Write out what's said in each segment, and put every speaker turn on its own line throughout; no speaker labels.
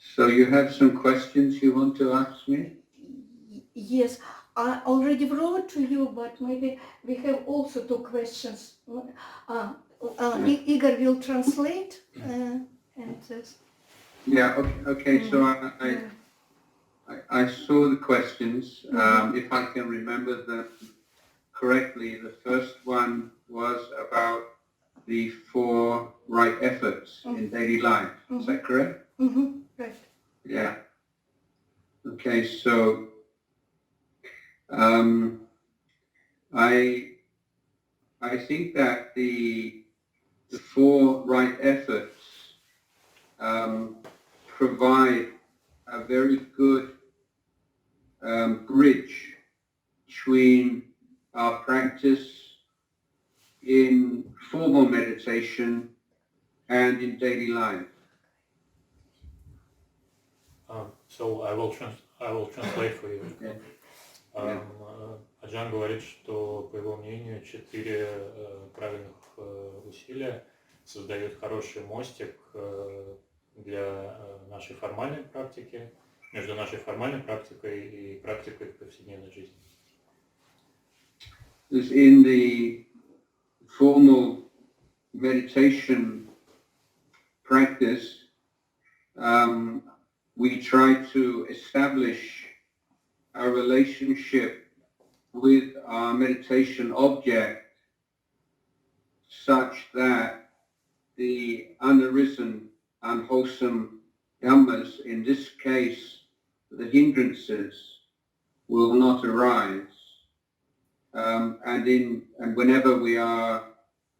So you have some questions you want to ask me?
Yes, I already wrote to you, but maybe we have also two questions. Igor will translate and this.
Yeah, okay. So I saw the questions. If I can remember them correctly, the first one was about the 4 right efforts in daily life. Is that correct?
Right.
Yeah. Okay, so I think that the 4 right efforts provide a very good bridge between our practice in formal meditation and in daily life.
So I will translate for you. Аджан говорит, что, по его мнению, 4 правильных усилия создают хороший мостик для нашей формальной практики, между нашей формальной практикой и практикой повседневной жизни.
In the formal meditation practice, we try to establish a relationship with our meditation object such that the unarisen, unwholesome dhammas, in this case the hindrances, will not arise. And whenever we are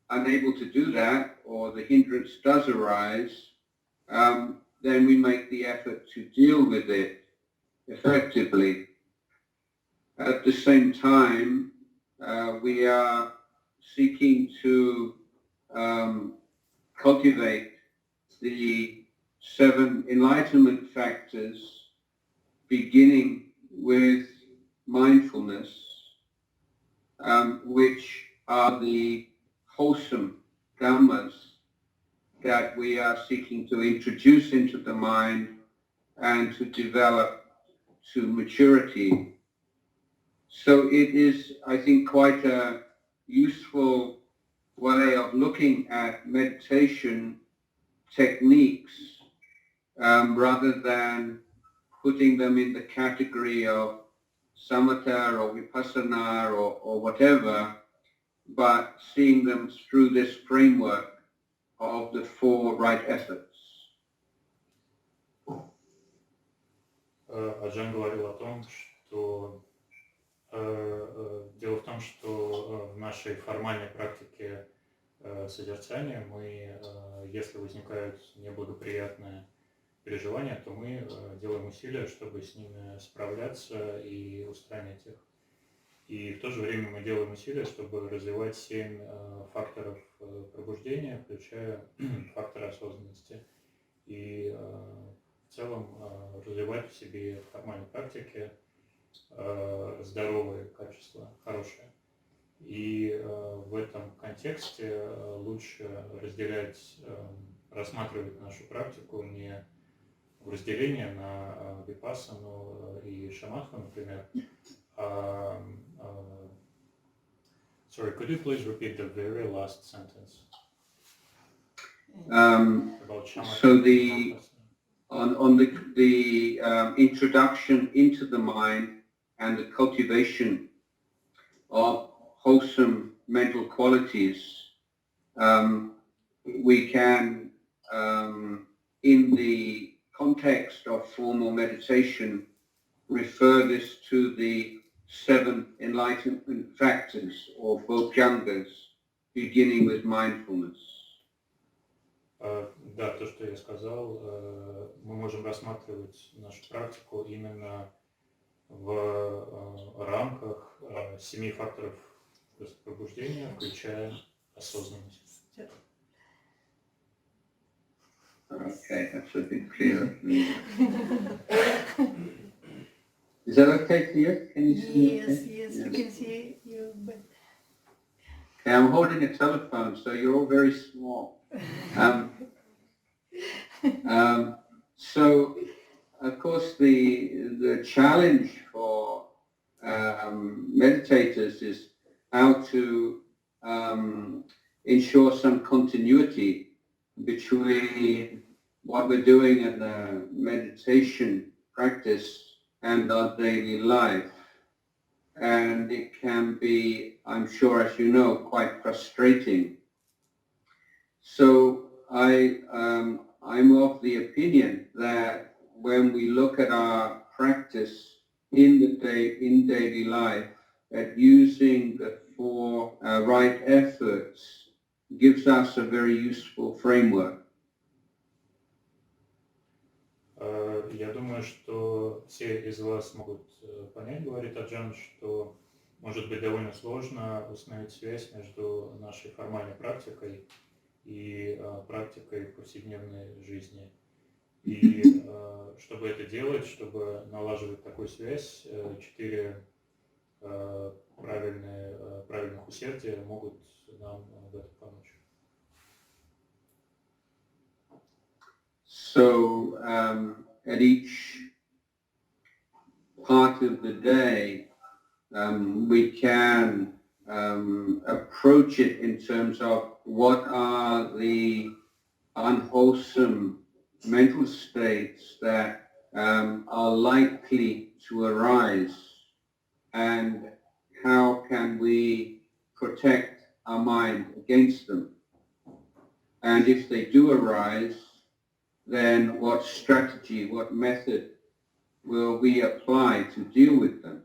unable to do that, or the hindrance does arise, then we make the effort to deal with it effectively. At the same time, we are seeking to cultivate the 7 enlightenment factors, beginning with mindfulness, which are the wholesome dhammas that we are seeking to introduce into the mind and to develop to maturity. So it is, I think, quite a useful way of looking at meditation techniques rather than putting them in the category of samatha or vipassana or whatever, but seeing them through this framework of the 4 right efforts.
Аджан говорил о том, что дело в том, что в нашей формальной практике созерцания мы, если возникают неблагоприятные переживания, то мы делаем усилия, чтобы с ними справляться и устранить их. И в то же время мы делаем усилия, чтобы развивать 7 факторов пробуждения, включая факторы осознанности. И в целом развивать в себе в формальной практике здоровые качества, хорошие. И в этом контексте лучше разделять, рассматривать нашу практику не в разделении на випассану и шаматху, например. Sorry, could you please repeat the very last sentence? About
So on the introduction into the mind and the cultivation of wholesome mental qualities, we can, in the context of formal meditation, refer this to the 7 enlightenment factors or bojjhangas, beginning with mindfulness.
Да, то, что я сказал, мы можем рассматривать нашу практику именно в рамках 7 факторов пробуждения, включая осознанность.
Okay, that's a bit clearer. Is that okay to you? Can you see?
Yes, yes, we can see you. But...
Okay, I'm holding a telephone, so you're all very small. So, of course, the challenge for meditators is how to ensure some continuity between what we're doing in the meditation practice and our daily life. And it can be, I'm sure, as you know, quite frustrating. So I'm of the opinion that when we look at our practice in daily life, that using the four right efforts gives us a very useful framework.
Я думаю, что все из вас могут понять, говорит Аджан, что может быть довольно сложно установить связь между нашей формальной практикой и практикой в повседневной жизни. И чтобы это делать, чтобы налаживать такую связь, 4 правильных усердия могут нам в этом помочь.
So at each part of the day, we can approach it in terms of what are the unwholesome mental states that are likely to arise, and how can we protect our mind against them. And if they do arise, then what strategy, what method will we apply to deal with them?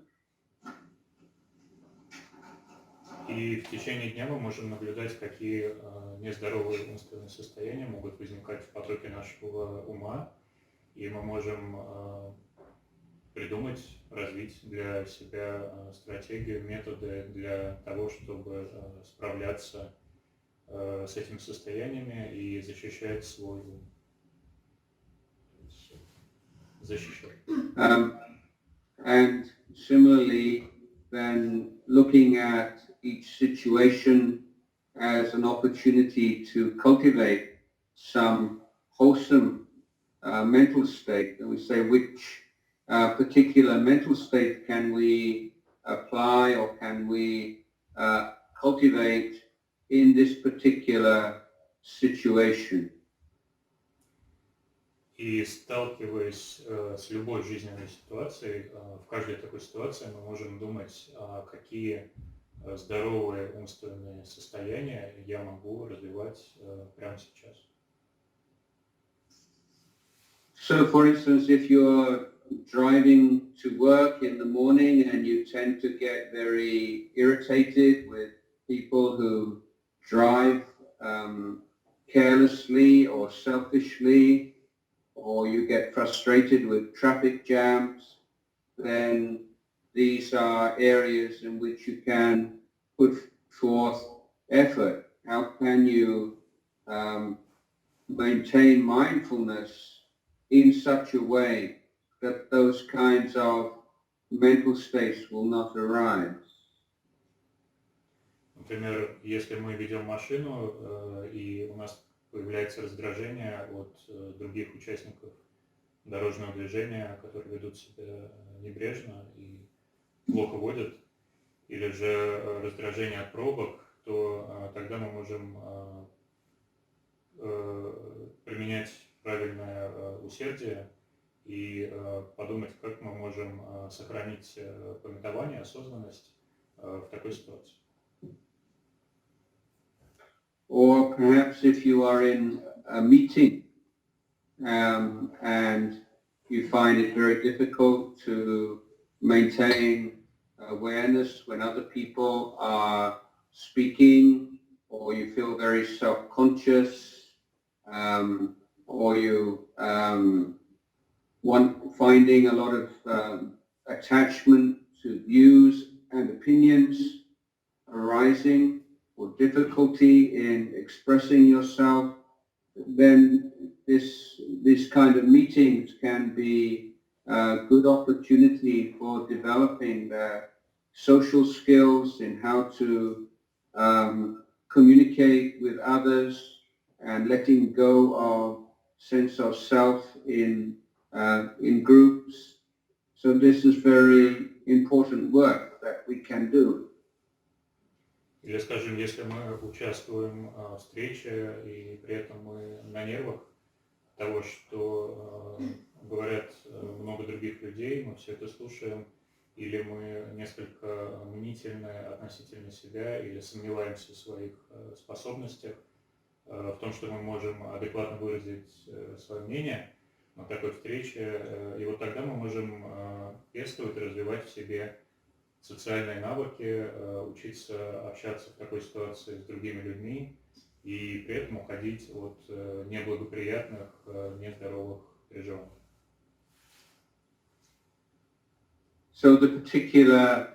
И в течение дня мы можем наблюдать, какие нездоровые умственные состояния могут возникать в потоке нашего ума, и мы можем придумать, развить для себя стратегию, методы для того, чтобы справляться с этими состояниями и защищать свой ум. Защищать.
And similarly, then looking at each situation as an opportunity to cultivate some wholesome mental state, and we say which particular mental state can we apply or can we cultivate in this particular situation.
И сталкиваясь с любой жизненной ситуацией, в каждой такой ситуации мы можем думать, какие здоровые умственные состояния я могу развивать прямо сейчас.
So, for instance, if you're driving to work in the morning and you tend to get very irritated with people who drive carelessly or selfishly, or you get frustrated with traffic jams, then these are areas in which you can put forth effort. How can you maintain mindfulness in such a way that those kinds of mental states will not arise?
Например, если мы ведем машину, и у нас появляется раздражение от других участников дорожного движения, которые ведут себя небрежно и плохо водят, или же раздражение от пробок, то тогда мы можем применять правильное усердие и подумать, как мы можем сохранить памятование, осознанность в такой ситуации.
Or perhaps if you are in a meeting and you find it very difficult to maintain awareness when other people are speaking, or you feel very self-conscious, or you finding a lot of attachment to views and opinions arising, or difficulty in expressing yourself, then this kind of meetings can be a good opportunity for developing the social skills in how to communicate with others and letting go of sense of self in groups. So this is very important work that we can do.
Или, скажем, если мы участвуем в встрече и при этом мы на нервах того, что говорят много других людей, мы все это слушаем, или мы несколько мнительны относительно себя, или сомневаемся в своих способностях, в том, что мы можем адекватно выразить свое мнение на такой встрече, и вот тогда мы можем пестовать, развивать в себе социальные навыки, учиться общаться в такой ситуации с другими людьми и при этом уходить от неблагоприятных, нездоровых переживаний.
So the particular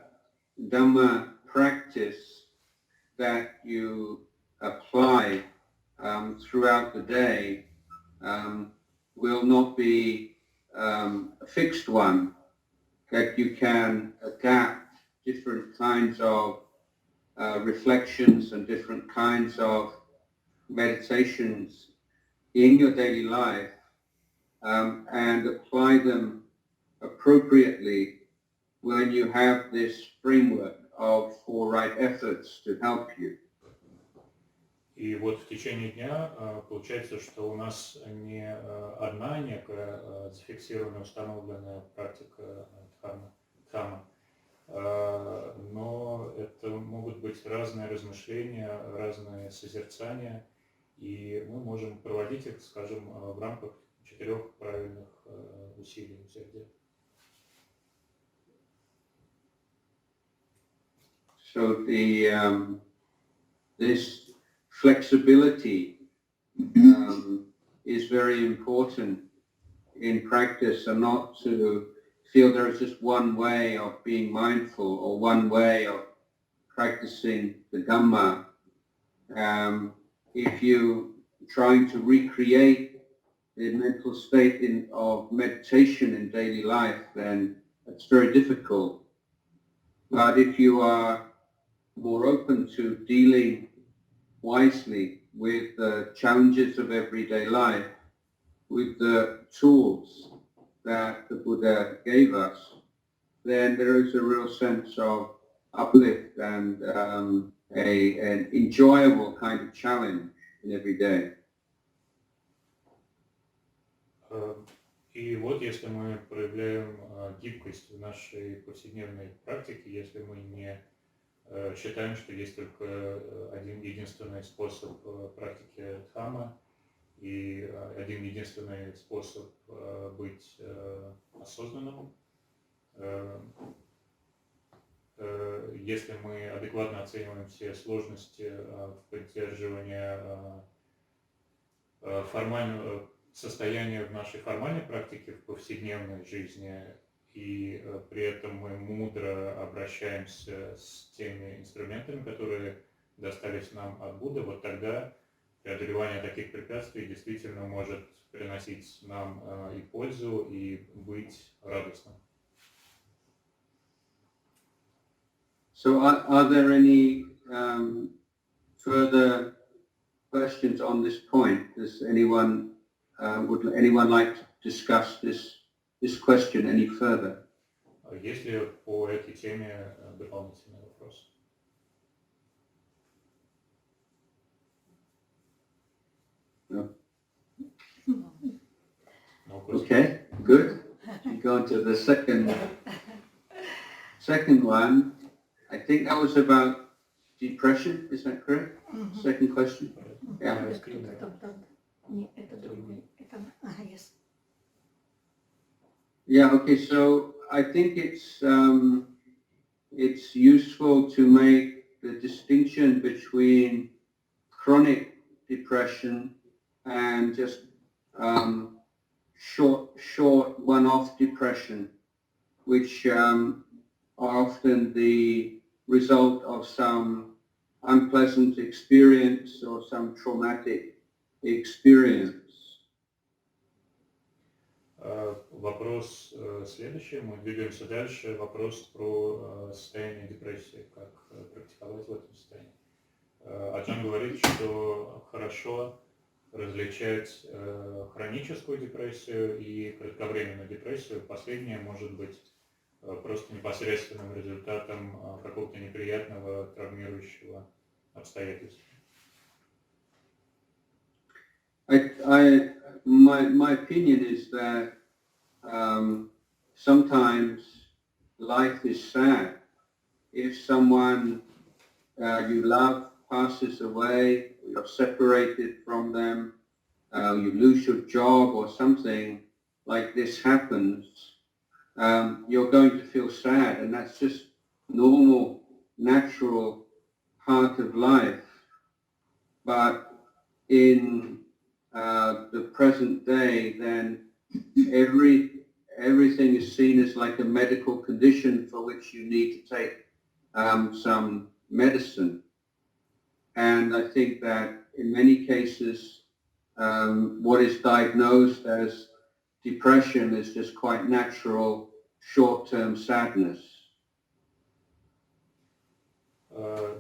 Dhamma practice that you apply throughout the day will not be a fixed one, that you can adapt different kinds of reflections and different kinds of meditations in your daily life and apply them appropriately when you have this framework of four right efforts to help you.
И вот в течение дня получается, что у нас не одна некая зафиксированная, установленная практика дхамма, но это могут быть разные размышления, разные созерцания, и мы можем проводить их, скажем, в рамках 4 правильных усилий усердия.
So this flexibility is very important in practice, and not to feel there is just one way of being mindful or one way of practicing the Dhamma. If you're trying to recreate the mental state of meditation in daily life, then it's very difficult. But if you are more open to dealing wisely with the challenges of everyday life, with the tools that the Buddha gave us, then there is a real sense of uplift and an enjoyable kind of challenge in every day.
И вот если мы проявляем гибкость в нашей повседневной практике, если мы не считаем, что есть только один единственный способ практики дхамма и один единственный способ быть осознанным, если мы адекватно оцениваем все сложности поддерживания формального состояния в нашей формальной практике, в повседневной жизни, и при этом мы мудро обращаемся с теми инструментами, которые достались нам от Будды, вот тогда преодолевание таких препятствий действительно может приносить нам и пользу, и быть радостным.
So are there any further questions on this point? Does anyone would anyone like to discuss this question any further?
Есть ли по этой теме дополнительные вопросы?
No.
No questions.
Okay, good. We go on to the second one. I think that was about depression. Is that correct? Second question. Yeah. Yeah. Okay. So I think it's useful to make the distinction between chronic depression and just short one-off depression, which are often the result of some unpleasant experience or some traumatic experience.
Вопрос следующий, мы двигаемся дальше. Вопрос про состояние депрессии, как практиковать в этом состоянии. Аджан говорит, что хорошо различать хроническую депрессию и кратковременную депрессию. Последняя может быть просто непосредственным результатом какого-то неприятного, травмирующего обстоятельства.
My opinion is that sometimes life is sad. If someone you love passes away, you're separated from them, you lose your job or something like this happens, you're going to feel sad, and that's just normal, natural part of life. But in the present day, then everything is seen as like a medical condition for which you need to take some medicine. And I think that in many cases, what is diagnosed as depression is just quite natural, short-term sadness.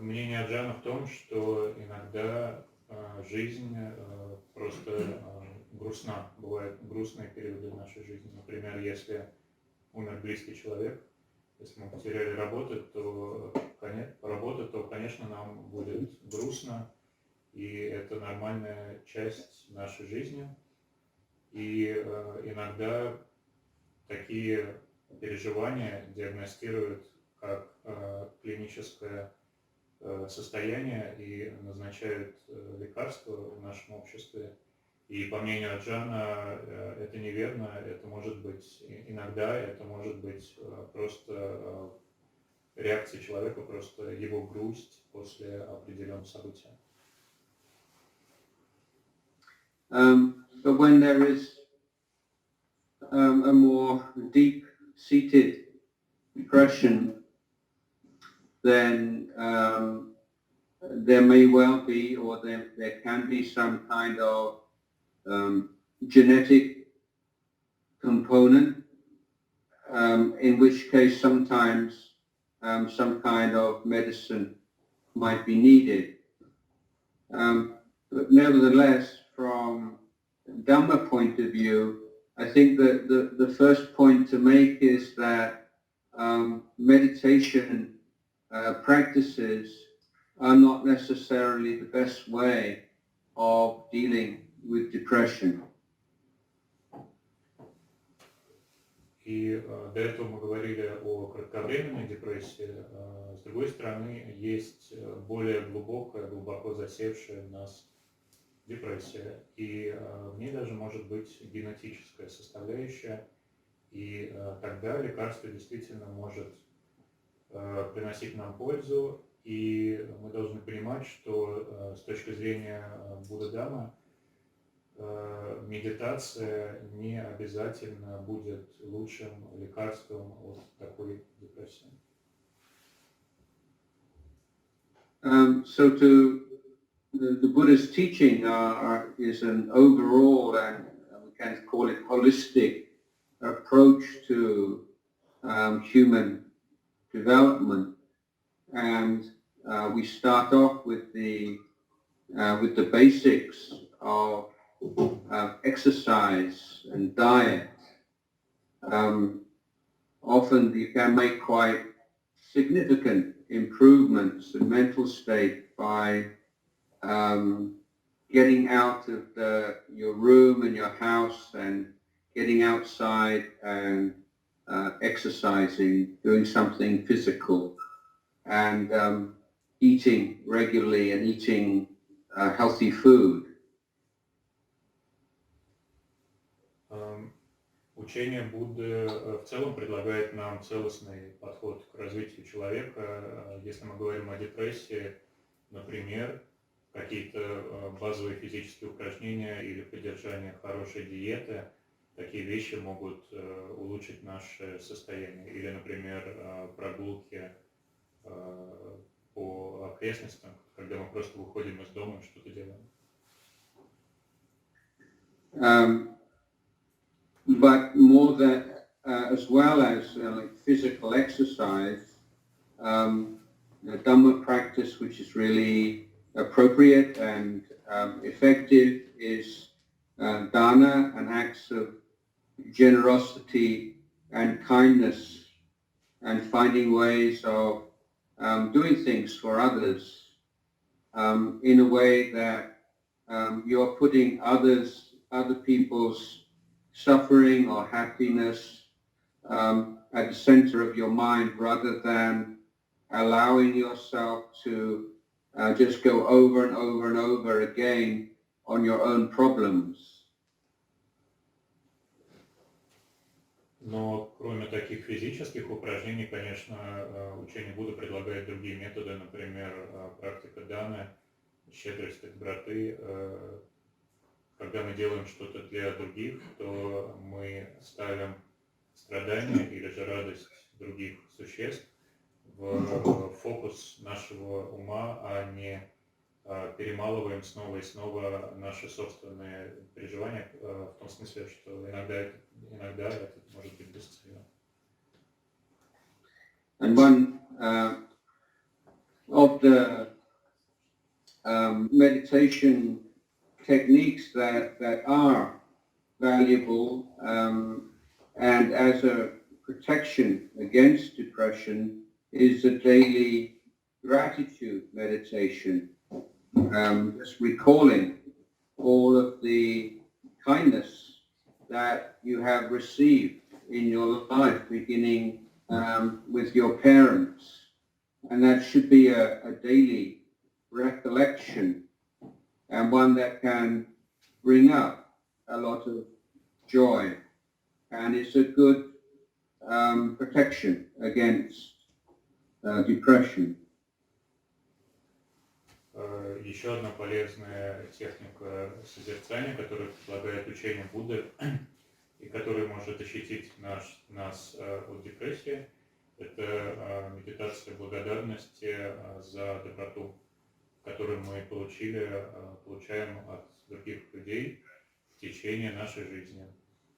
Мнение Аджана в том, что иногда жизнь просто грустна. Бывают грустные периоды в нашей жизни. Например, если умер близкий человек, если мы потеряли работу, то, конечно, нам будет грустно, и это нормальная часть нашей жизни. И иногда такие переживания диагностируют как клиническое состояние и назначают лекарства в нашем обществе. И по мнению Аджана это неверно, это может быть иногда, это может быть просто реакция человека, просто его грусть после определенного события.
But when there is a more deep-seated depression, then there may well be, or there can be some kind of genetic component, in which case sometimes some kind of medicine might be needed. But nevertheless, from Dhamma point of view, I think that the first point to make is that meditation practices are not necessarily the best way of dealing with depression.
И до этого мы говорили о кратковременной депрессии. С другой стороны, есть более глубокая, глубоко засевшая в нас депрессия. И в ней даже может быть генетическая составляющая. И тогда лекарство действительно может приносить нам пользу. И мы должны понимать, что с точки зрения Будда-Дхаммы медитация не обязательно будет лучшим лекарством от такой депрессии.
So the Buddha's teaching is an overall and we can call it holistic approach to human development, and we start off with the basics of exercise and diet. Often you can make quite significant improvements in mental state by getting out of your room and your house and getting outside and exercising, doing something physical, and eating regularly and eating healthy food.
Учение Будды в целом предлагает нам целостный подход к развитию человека. Если мы говорим о депрессии, например, какие-то базовые физические упражнения или поддержание хорошей диеты, такие вещи могут улучшить наше состояние. Или, например, прогулки по окрестностям, когда мы просто выходим из дома и что-то делаем.
But more than, as well as like physical exercise, Dhamma practice, which is really appropriate and effective, is dana and acts of generosity and kindness, and finding ways of doing things for others in a way that you're putting other people's suffering or happiness at the center of your mind, rather than allowing yourself to just go over and over and over again on your own problems.
Но кроме таких физических упражнений, конечно, учение Будды предлагает другие методы, например, практика даны, щедрости, доброты. Когда мы делаем что-то для других, то мы ставим страдания или же радость других существ в фокус нашего ума, а не перемалываем снова и снова наши собственные переживания, в том смысле, что иногда это может быть бесцельно.
And one of the meditation techniques that are valuable and as a protection against depression is a daily gratitude meditation. Just recalling all of the kindness that you have received in your life, beginning with your parents. And that should be a daily recollection, and one that can bring up a lot of joy. And it's a good protection against depression.
Еще одна полезная техника созерцания, которую предлагает учение Будды и которая может защитить нас от депрессии, это медитация благодарности за доброту, которую мы получаем от других людей в течение нашей жизни.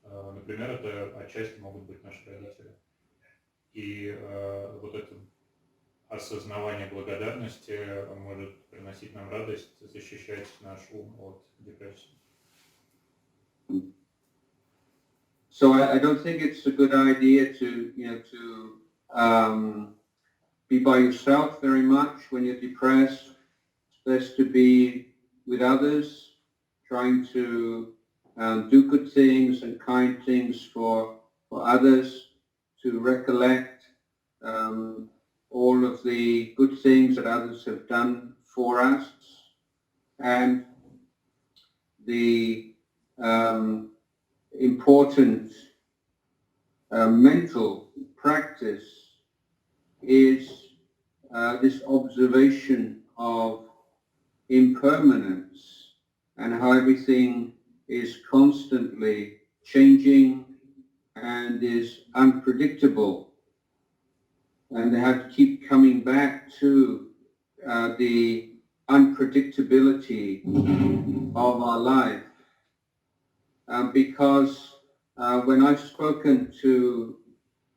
Например, это отчасти могут быть наши родители. И вот это осознавание благодарности может приносить нам радость, защищать наш ум от депрессии.
So I don't think it's a good idea to be by yourself very much when you're depressed. It's best to be with others, trying to do good things and kind things for others, to recollect all of the good things that others have done for us, and the important mental practice is this observation of impermanence and how everything is constantly changing and is unpredictable. And they have to keep coming back to the unpredictability of our life. Because when I've spoken to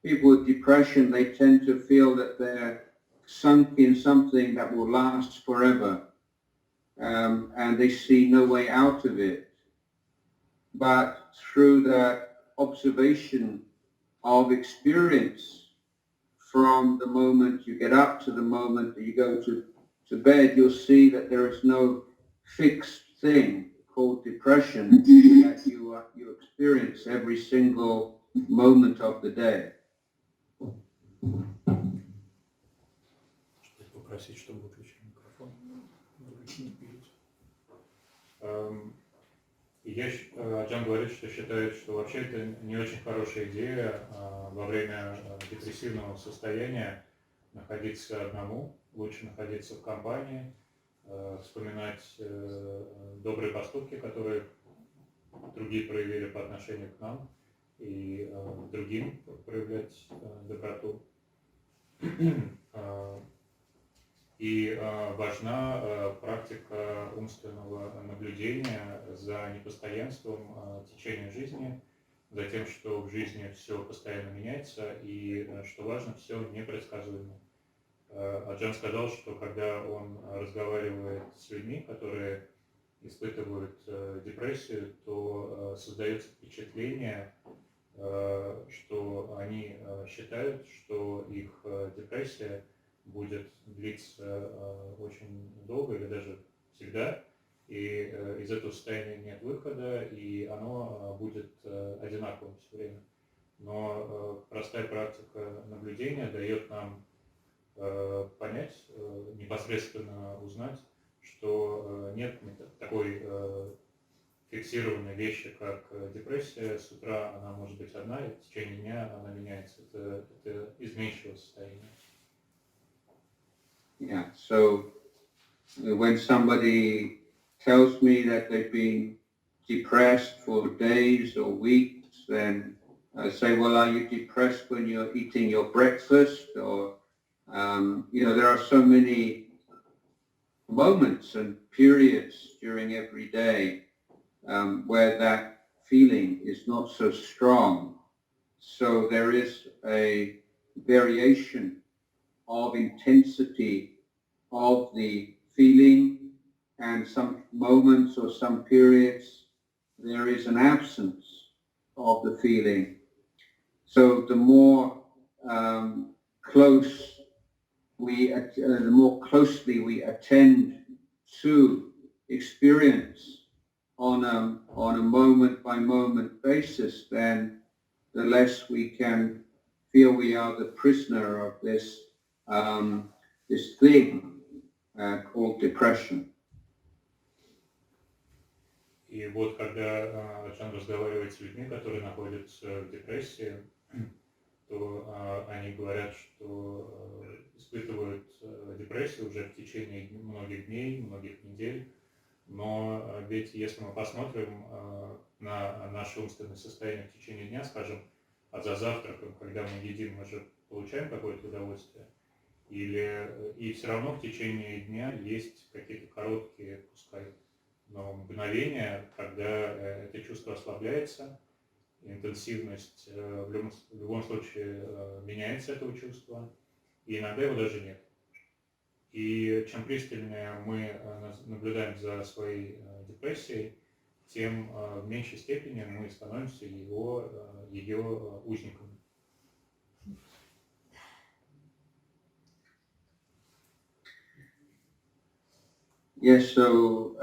people with depression, they tend to feel that they're sunk in something that will last forever, and they see no way out of it. But through that observation of experience, from the moment you get up to the moment that you go to bed, you'll see that there is no fixed thing called depression that you experience every single moment of the day.
Попросить, чтобы выключили микрофон. Аджан говорит, что считает, что вообще это не очень хорошая идея во время депрессивного состояния находиться одному, лучше находиться в компании, вспоминать добрые поступки, которые другие проявили по отношению к нам, и другим проявлять доброту. И важна практика умственного наблюдения за непостоянством течения жизни, за тем, что в жизни все постоянно меняется и, что важно, все непредсказуемо. Аджан сказал, что когда он разговаривает с людьми, которые испытывают депрессию, то создается впечатление, что они считают, что их депрессия будет длиться очень долго или даже всегда, и из этого состояния нет выхода, и оно будет одинаковым все время. Но простая практика наблюдения дает нам понять, непосредственно узнать, что нет такой фиксированной вещи, как депрессия. С утра она может быть одна, и в течение дня она меняется. Это изменчивое состояние.
Yeah, so when somebody tells me that they've been depressed for days or weeks, then I say, well, are you depressed when you're eating your breakfast? Or, there are so many moments and periods during every day where that feeling is not so strong. So there is a variation of intensity of the feeling, and some moments or some periods there is an absence of the feeling. So the more the more closely we attend to experience on a moment by moment basis, then the less we can feel we are the prisoner of this thing called depression.
И вот когда Аджан разговаривает с людьми, которые находятся в депрессии, то они говорят, что испытывают депрессию уже в течение многих дней, многих недель. Но ведь если мы посмотрим на наше умственное состояние в течение дня, скажем, за завтраком, когда мы едим, мы же получаем какое-то удовольствие. И все равно в течение дня есть какие-то короткие, пускай, но мгновения, когда это чувство ослабляется, интенсивность в любом случае меняется этого чувства, и иногда его даже нет. И чем пристальнее мы наблюдаем за своей депрессией, тем в меньшей степени мы становимся ее узниками.
Yes, so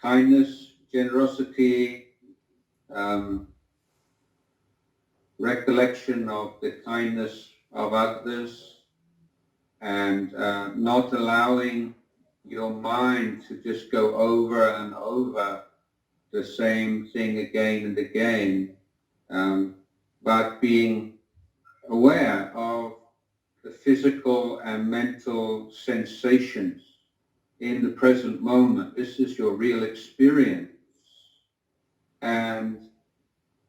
kindness, generosity, recollection of the kindness of others, and not allowing your mind to just go over and over the same thing again and again, but being aware of the physical and mental sensations in the present moment. This is your real experience. And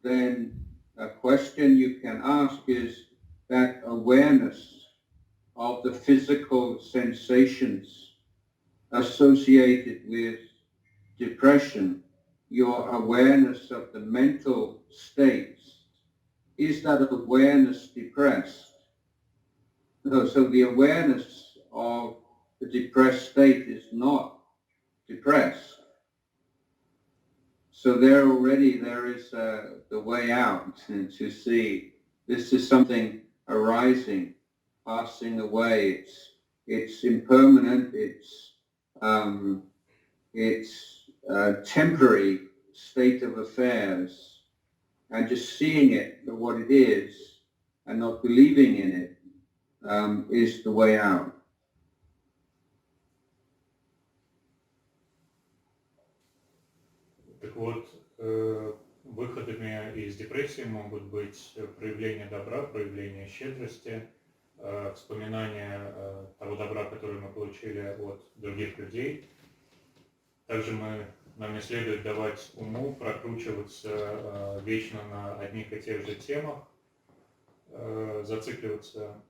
then a question you can ask is that awareness of the physical sensations associated with depression, your awareness of the mental states, is that awareness depressed? No, so the awareness of the depressed state is not depressed. So there is the way out, and to see this is something arising, passing away. It's impermanent. It's temporary state of affairs, and just seeing it for what it is and not believing in it is the way out.
Так вот, выходами из депрессии могут быть проявление добра, проявление щедрости, вспоминание того добра, которое мы получили от других людей. Также нам не следует давать уму прокручиваться вечно на одних и тех же темах, зацикливаться.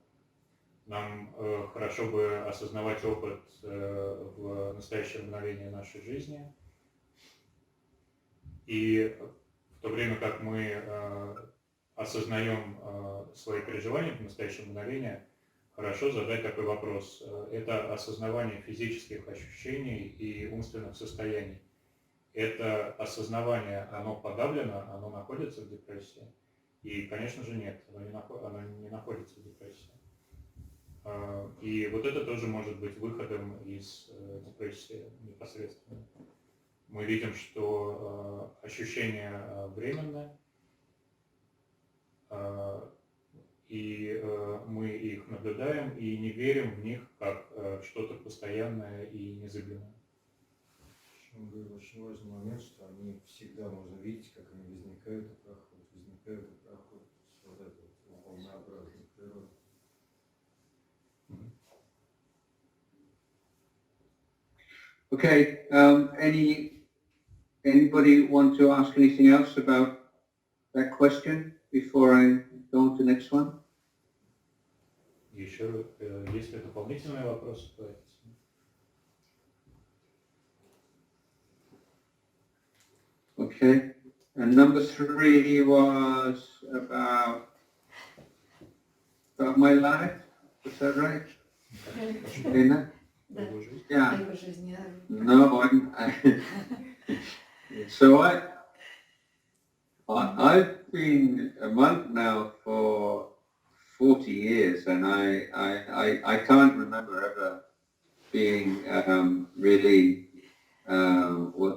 Нам хорошо бы осознавать опыт в настоящее мгновение нашей жизни. И в то время как мы осознаем свои переживания в настоящее мгновение, хорошо задать такой вопрос. Это осознавание физических ощущений и умственных состояний. Это осознавание, оно подавлено, оно находится в депрессии? И, конечно же, нет, оно не находится в депрессии. И вот это тоже может быть выходом из депрессии непосредственно. Мы видим, что ощущения временные, и мы их наблюдаем и не верим в них как что-то постоянное и незыблемое.
Очень важный момент, что они всегда можно видеть, как они возникают и проходят, возникают и проходят. Вот это вот волнообразная природа.
Okay, anybody want to ask anything else about that question before I go on to the next one?
Еще, если дополнительные вопросы, то это...
Okay, and number 3 was about my life. Is that right? Dana? Yeah. No, so I've been a monk now for 40 years, and I can't remember ever being really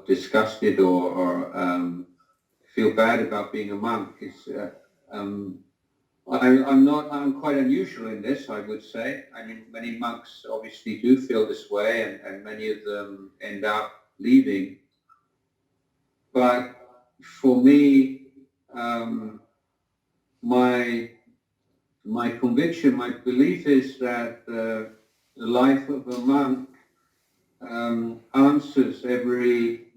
disgusted or feel bad about being a monk. I'm quite unusual in this, I would say. I mean, many monks obviously do feel this way, and many of them end up leaving. But for me, my conviction, my belief is that the life of a monk answers everything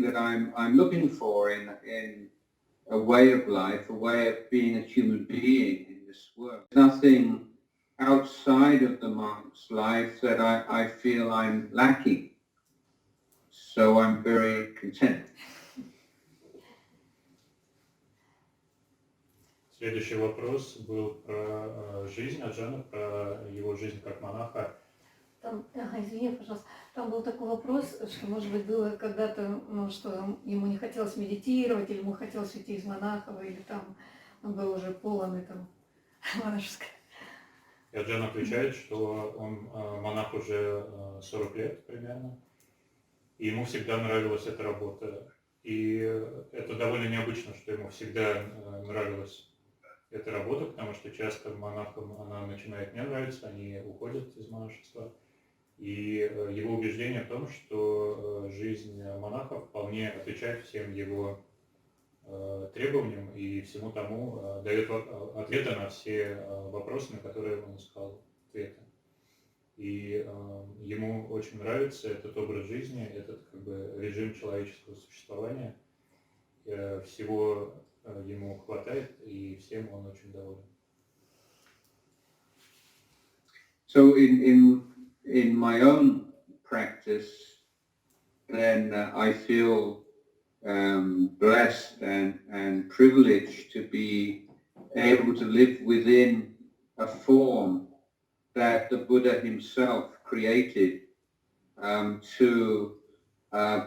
that I'm looking for in a way of life, a way of being a human being in this world. Nothing outside of the monk's life that I feel I'm lacking. So I'm very content.
Следующий вопрос был про жизнь Аджана, про его жизнь как монаха.
Там, извини, пожалуйста, там был такой вопрос, что, может быть, было когда-то, что ему не хотелось медитировать, или ему хотелось уйти из монахова, или там он был уже полон там монашеской.
И Аджан отвечает, что он монах уже 40 лет примерно, и ему всегда нравилась эта работа. И это довольно необычно, что ему всегда нравилась эта работа, потому что часто монахам она начинает не нравиться, они уходят из монашества. И его убеждение в том, что жизнь монаха вполне отвечает всем его требованиям и всему тому дает ответы на все вопросы, на которые он искал ответы. И ему очень нравится этот образ жизни, этот как бы режим человеческого существования. Всего ему хватает, и всем он очень доволен.
So in my own practice, then I feel blessed and privileged to be able to live within a form that the Buddha himself created to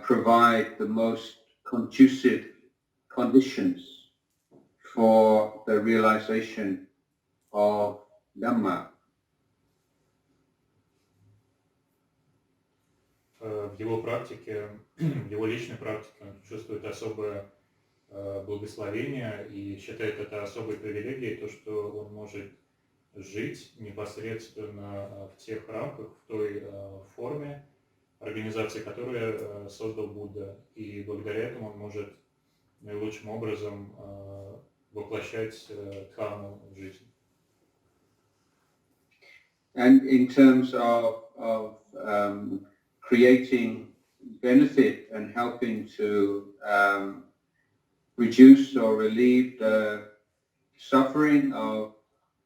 provide the most conducive conditions for the realization of Dhamma.
В его практике, в его личной практике он чувствует особое благословение и считает это особой привилегией, то, что он может жить непосредственно в тех рамках, в той форме организации, которую создал Будда. И благодаря этому он может наилучшим образом воплощать дхарму в жизнь.
And in terms of creating benefit and helping to reduce or relieve the suffering of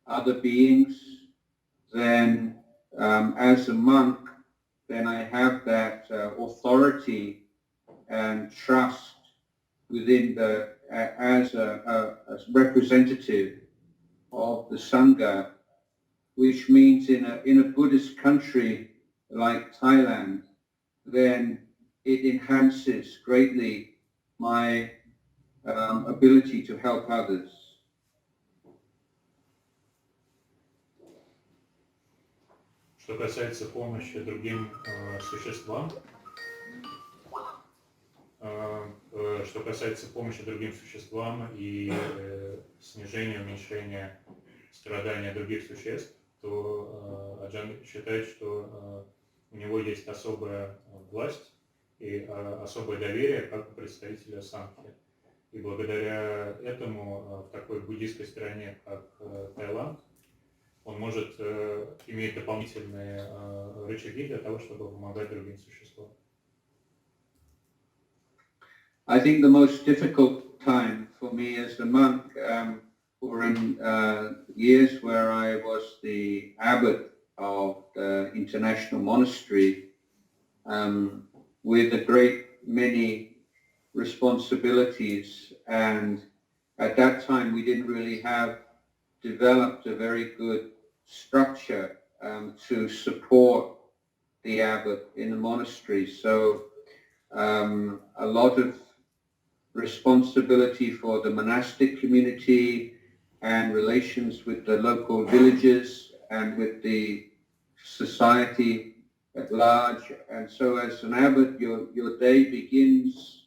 other beings, then as a monk, then I have that authority and trust within as a representative of the Sangha which means in a Buddhist country like Thailand, then it enhances greatly my ability to help others.
Что касается помощи другим существам, и снижения, уменьшения страдания других существ, то Аджан считает, что у него есть особая власть и особое доверие как у представителя Сангхи. И благодаря этому в такой буддийской стране, как Таиланд, он может иметь дополнительные рычаги для того, чтобы помогать другим существам.
I think the most difficult time for me as a monk were in years where I was the abbot of the international monastery with a great many responsibilities, and at that time we didn't really have developed a very good structure to support the abbot in the monastery. So a lot of responsibility for the monastic community and relations with the local villages and with the society at large. And so as an abbot, your day begins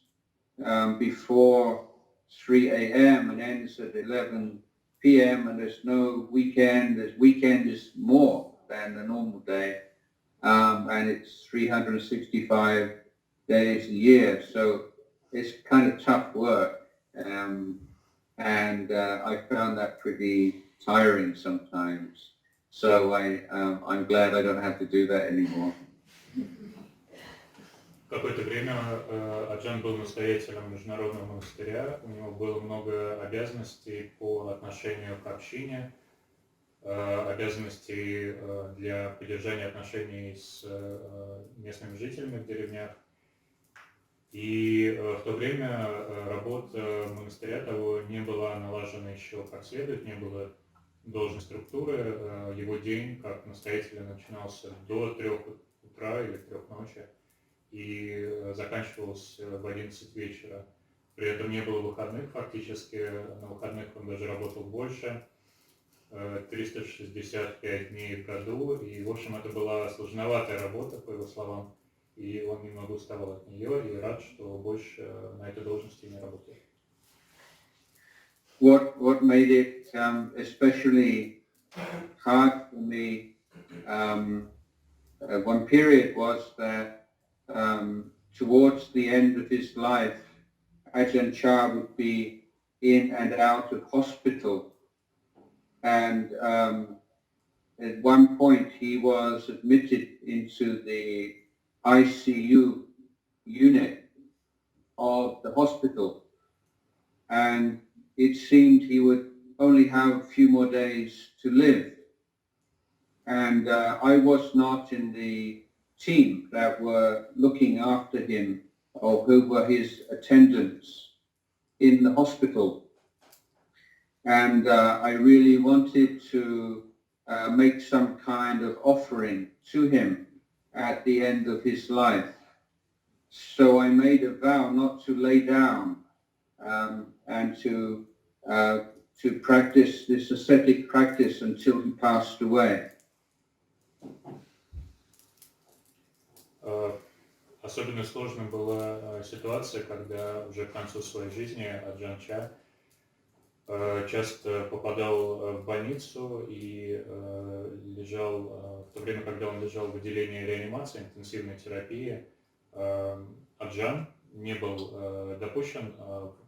before 3 a.m. and ends at 11 p.m. and there's no weekend. The weekend is more than the normal day. And it's 365 days a year. So it's kind of tough work. And I found that pretty tiring sometimes. So I'm glad I don't have to do that anymore.
Какое-то время Аджан был настоятелем международного монастыря, у него было много обязанностей по отношению к общине, обязанностей для поддержания отношений с местными жителями в деревнях. И в то время работа монастыря того не была налажена еще как следует, не было должной структуры. Его день как настоятеля начинался до 3 утра или 3 ночи и заканчивался в 11 вечера. При этом не было выходных фактически, на выходных он даже работал больше, 365 дней в году, и в общем это была сложноватая работа, по его словам, и он немного уставал от нее и рад, что больше на этой должности не работает.
What made it especially hard for me one period was that towards the end of his life, Ajahn Chah would be in and out of hospital. And at one point he was admitted into the ICU unit of the hospital. And it seemed he would only have a few more days to live. And I was not in the team that were looking after him or who were his attendants in the hospital. And I really wanted to make some kind of offering to him at the end of his life. So I made a vow not to lay down and to practice this ascetic practice until he passed away.
Особенно сложной была ситуация, когда уже к концу своей жизни Аджан Ча часто попадал в больницу и лежал, в то время, когда он лежал в отделении реанимации, интенсивной терапии, Аджан не был допущен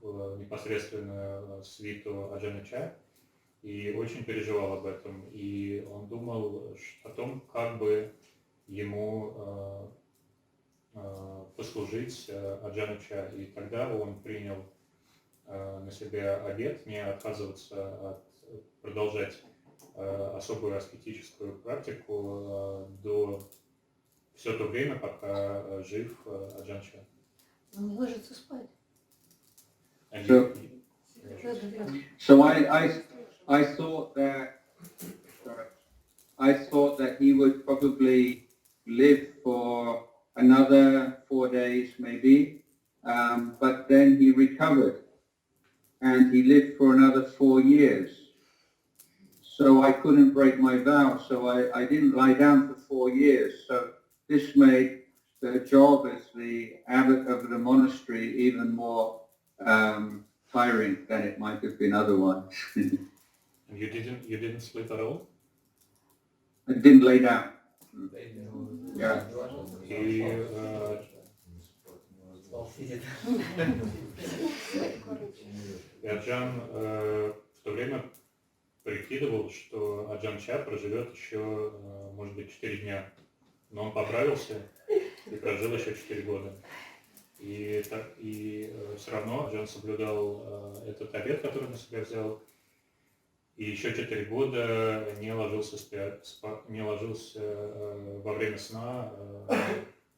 в непосредственную свиту Аджана Ча и очень переживал об этом. И он думал о том, как бы ему послужить Аджану Ча. И тогда он принял на себя обет не отказываться продолжать особую аскетическую практику до все то время, пока жив Аджан Ча.
Он не ложится спать.
So I thought I thought that he would probably live for another 4 days maybe, but then he recovered and he lived for another 4 years. So I couldn't break my vow, so I didn't lie down for 4 years. So this made the job as the abbot of the monastery even more tiring than it might have been otherwise.
And you didn't sleep at all?
I didn't lay down. Yeah.
И Аджан в то время прикидывал, что Аджан Ча проживет еще, может быть, 4 дня. Но он поправился и прожил еще 4 года. И все равно Аджан соблюдал этот обет, который на себя взял. И еще 4 года не ложился во время сна,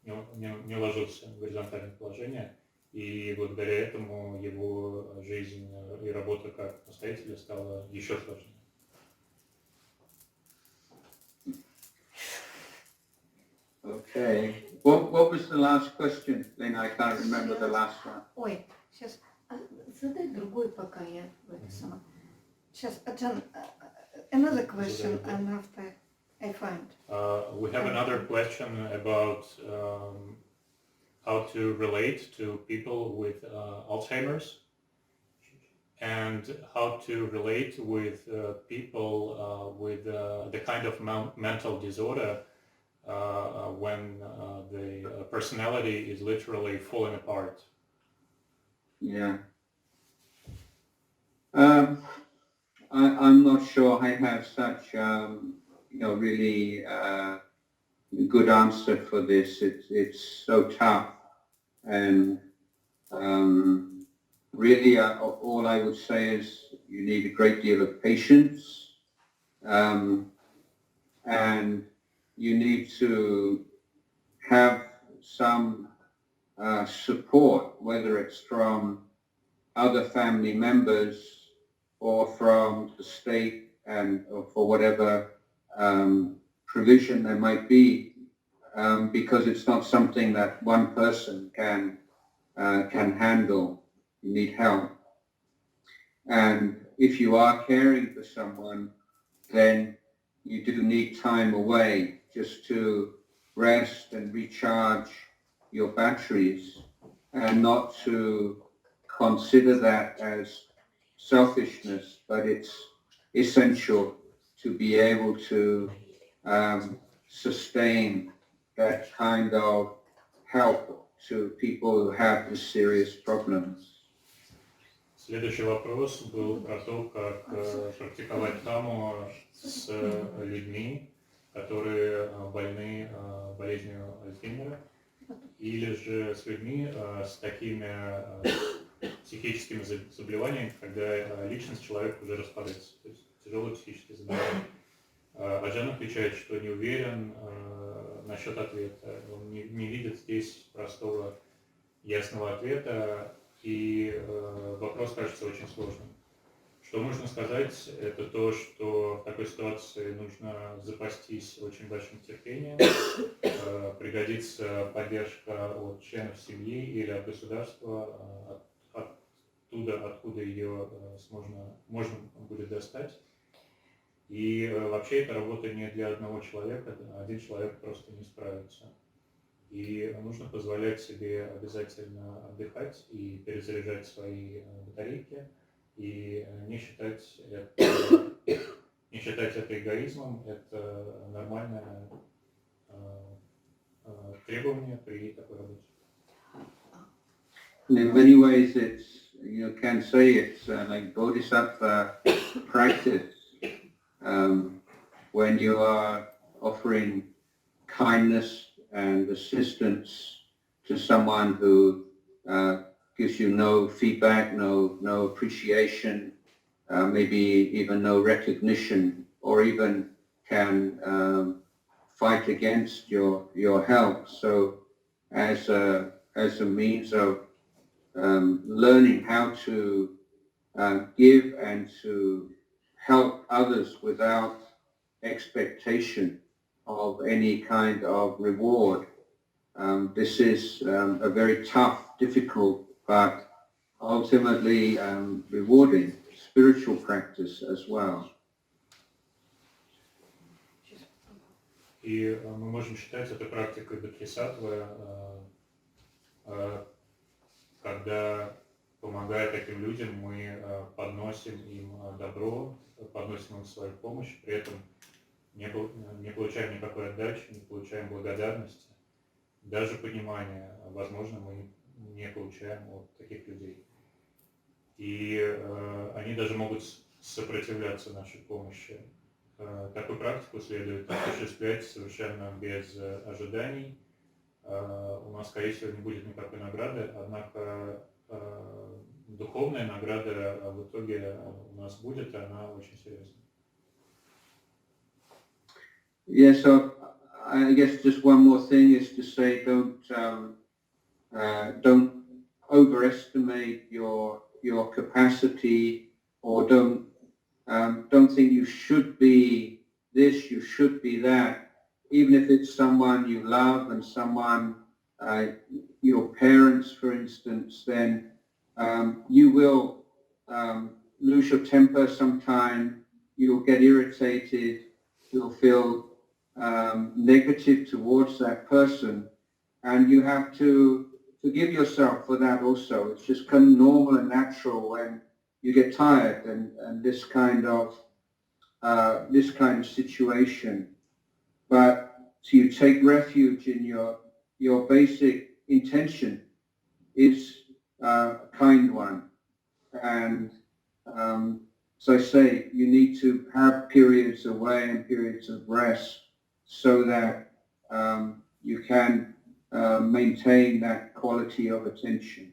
не ложился в горизонтальное положение. И благодаря этому его жизнь и работа как настоятеля стала еще сложнее.
Okay. What was the last question? Then I can't remember the last one.
Ой, сейчас задай другой, пока я в это сама. Сейчас, Аджан, another question, and after I find.
We have another question about how to relate to people with Alzheimer's and how to relate with people with the kind of mental disorder when the personality is literally falling apart.
Yeah. I'm not sure I have such, really good answer for this. It's so tough, and really all I would say is you need a great deal of patience, and you need to have some support, whether it's from other family members or from the state or for whatever provision there might be, because it's not something that one person can handle. You need help. And if you are caring for someone, then you do need time away just to rest and recharge your batteries, and not to consider that as selfishness, but it's essential to be able to sustain that kind of help to people who have this serious problems.
Следующий вопрос был про то, как практиковать дхамму с людьми, которые больны болезнью Альцгеймера, или же с людьми с такими психическими заболеваниями, когда личность человека уже распадается, то есть тяжелые психические заболевания. Аджан отвечает, что не уверен насчет ответа. Он не видит здесь простого ясного ответа, и вопрос кажется очень сложным. Что можно сказать, это то, что в такой ситуации нужно запастись очень большим терпением, пригодится поддержка от членов семьи или от государства, оттуда, откуда ее можно будет достать. И вообще эта работа не для одного человека, один человек просто не справится. И нужно позволять себе обязательно отдыхать и перезаряжать свои батарейки, и не считать это эгоизмом, это нормальное требование при такой работе.
In many ways, you can say it's like bodhisattva practice. When you are offering kindness and assistance to someone who gives you no feedback, no appreciation, maybe even no recognition, or even can fight against your help. So as a means of learning how to give and to help others without expectation of any kind of reward. This is a very tough, difficult, but ultimately rewarding spiritual practice as well.
И мы можем считать это практикой бодхисаттвы, когда, помогая таким людям, мы подносим им добро, подносим им свою помощь, при этом не получаем никакой отдачи, не получаем благодарности, даже понимания, возможно, мы не получаем от таких людей. И они даже могут сопротивляться нашей помощи. Такую практику следует осуществлять совершенно без ожиданий. У нас, скорее всего, не будет никакой награды, однако духовная награда в итоге у нас будет, и она очень серьезная.
Yeah, so I guess just one more thing is to say don't overestimate your capacity, or don't think you should be this, you should be that. Even if it's someone you love and someone, your parents, for instance, then you will lose your temper sometime, you'll get irritated, you'll feel negative towards that person, and you have to forgive yourself for that also. It's just kind of normal and natural when you get tired and this kind of situation. But so you take refuge in your basic intention is a kind one, and so I say you need to have periods away and periods of rest so that you can maintain that quality of attention.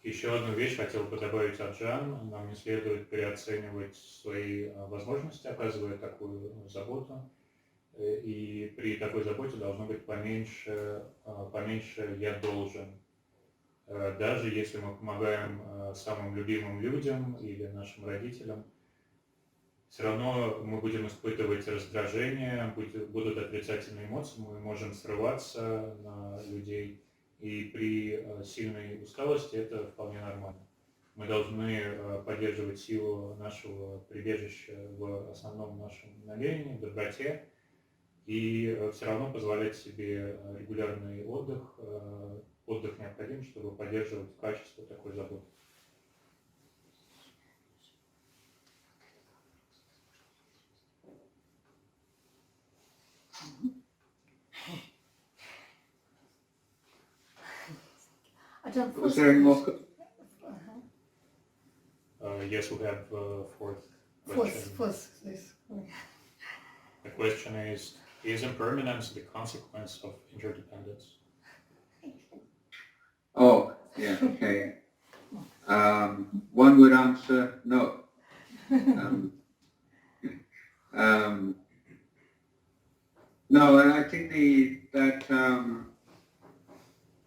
Еще одну вещь хотел бы добавить Аджан. Нам не следует переоценивать свои возможности, оказывая такую заботу. И при такой заботе должно быть поменьше «я должен». Даже если мы помогаем самым любимым людям или нашим родителям, все равно мы будем испытывать раздражение, будут отрицательные эмоции, мы можем срываться на людей. И при сильной усталости это вполне нормально. Мы должны поддерживать силу нашего прибежища в основном нашем намерении, доброте, и все равно позволять себе регулярный отдых. Отдых необходим, чтобы поддерживать качество такой заботы.
Was there any more?
Yes, we have fourth question.
Fourth, yes.
The question is impermanence the consequence of interdependence?
Oh, yeah, okay. One would answer no. No, and I think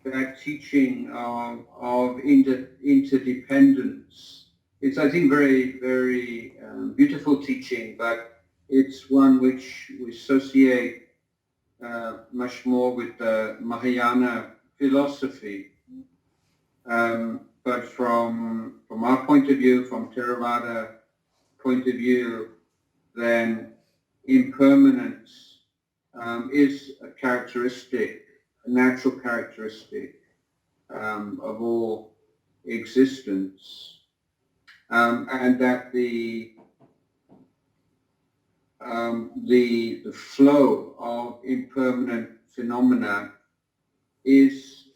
that teaching of interdependence, it's, I think, very, very beautiful teaching, but it's one which we associate much more with the Mahayana philosophy. But from our point of view, from Theravada point of view, then impermanence is a characteristic, a natural characteristic of all existence, and that the flow of impermanent phenomena is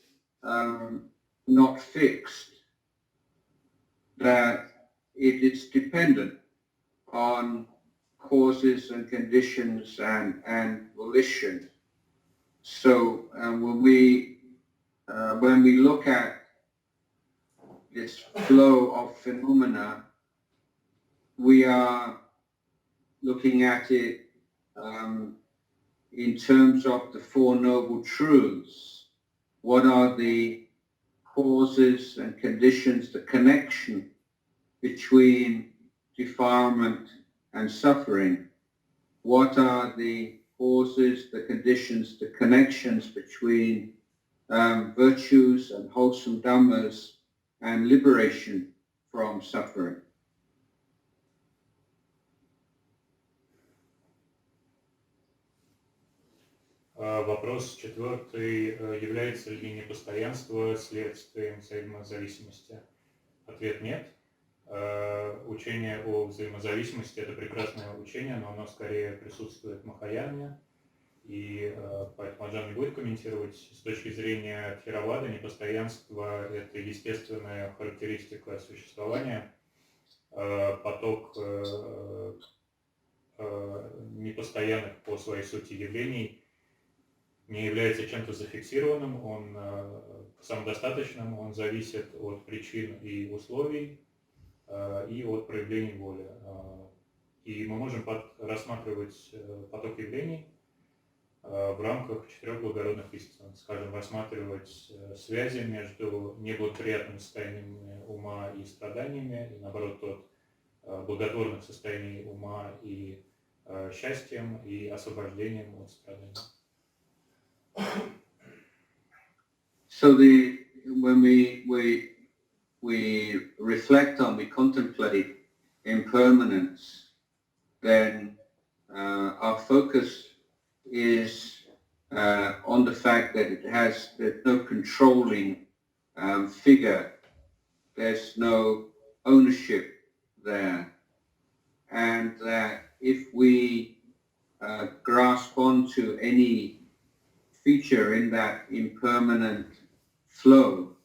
not fixed, that it is dependent on causes and conditions and volition. So when we look at this flow of phenomena, we are looking at it in terms of the Four Noble Truths. What are the causes and conditions, the connection between defilement and suffering? What are the causes, the conditions, the connections between virtues and wholesome dhammas and liberation from suffering?
Вопрос четвертый. Является ли непостоянство следствием взаимозависимости? Ответ нет. Учение о взаимозависимости – это прекрасное учение, но оно скорее присутствует в Махаяне, и поэтому Аджан не будет комментировать. С точки зрения Тхеравады, непостоянство – это естественная характеристика существования. Поток непостоянных по своей сути явлений не является чем-то зафиксированным, он самодостаточным, он зависит от причин и условий и от проявлений воли. И мы можем рассматривать поток явлений в рамках 4 благородных истин, скажем, рассматривать связи между неблагоприятными состояниями ума и страданиями, и наоборот, от благотворных состояний ума и счастьем, и освобождением от страданий.
So when we reflect on, we contemplate impermanence, then our focus is on the fact that there's no controlling figure, there's no ownership there, and that if we grasp onto any feature in that impermanent flow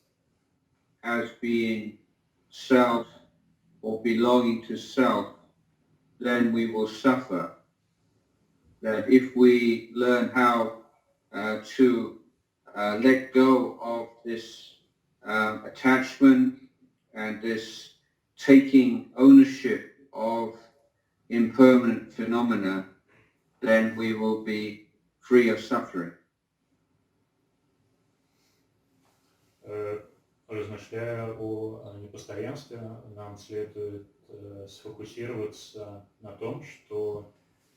as being self or belonging to self, then we will suffer. That if we learn how to let go of this attachment and this taking ownership of impermanent phenomena, then we will be free of suffering.
Размышляя о непостоянстве, нам следует сфокусироваться на том, что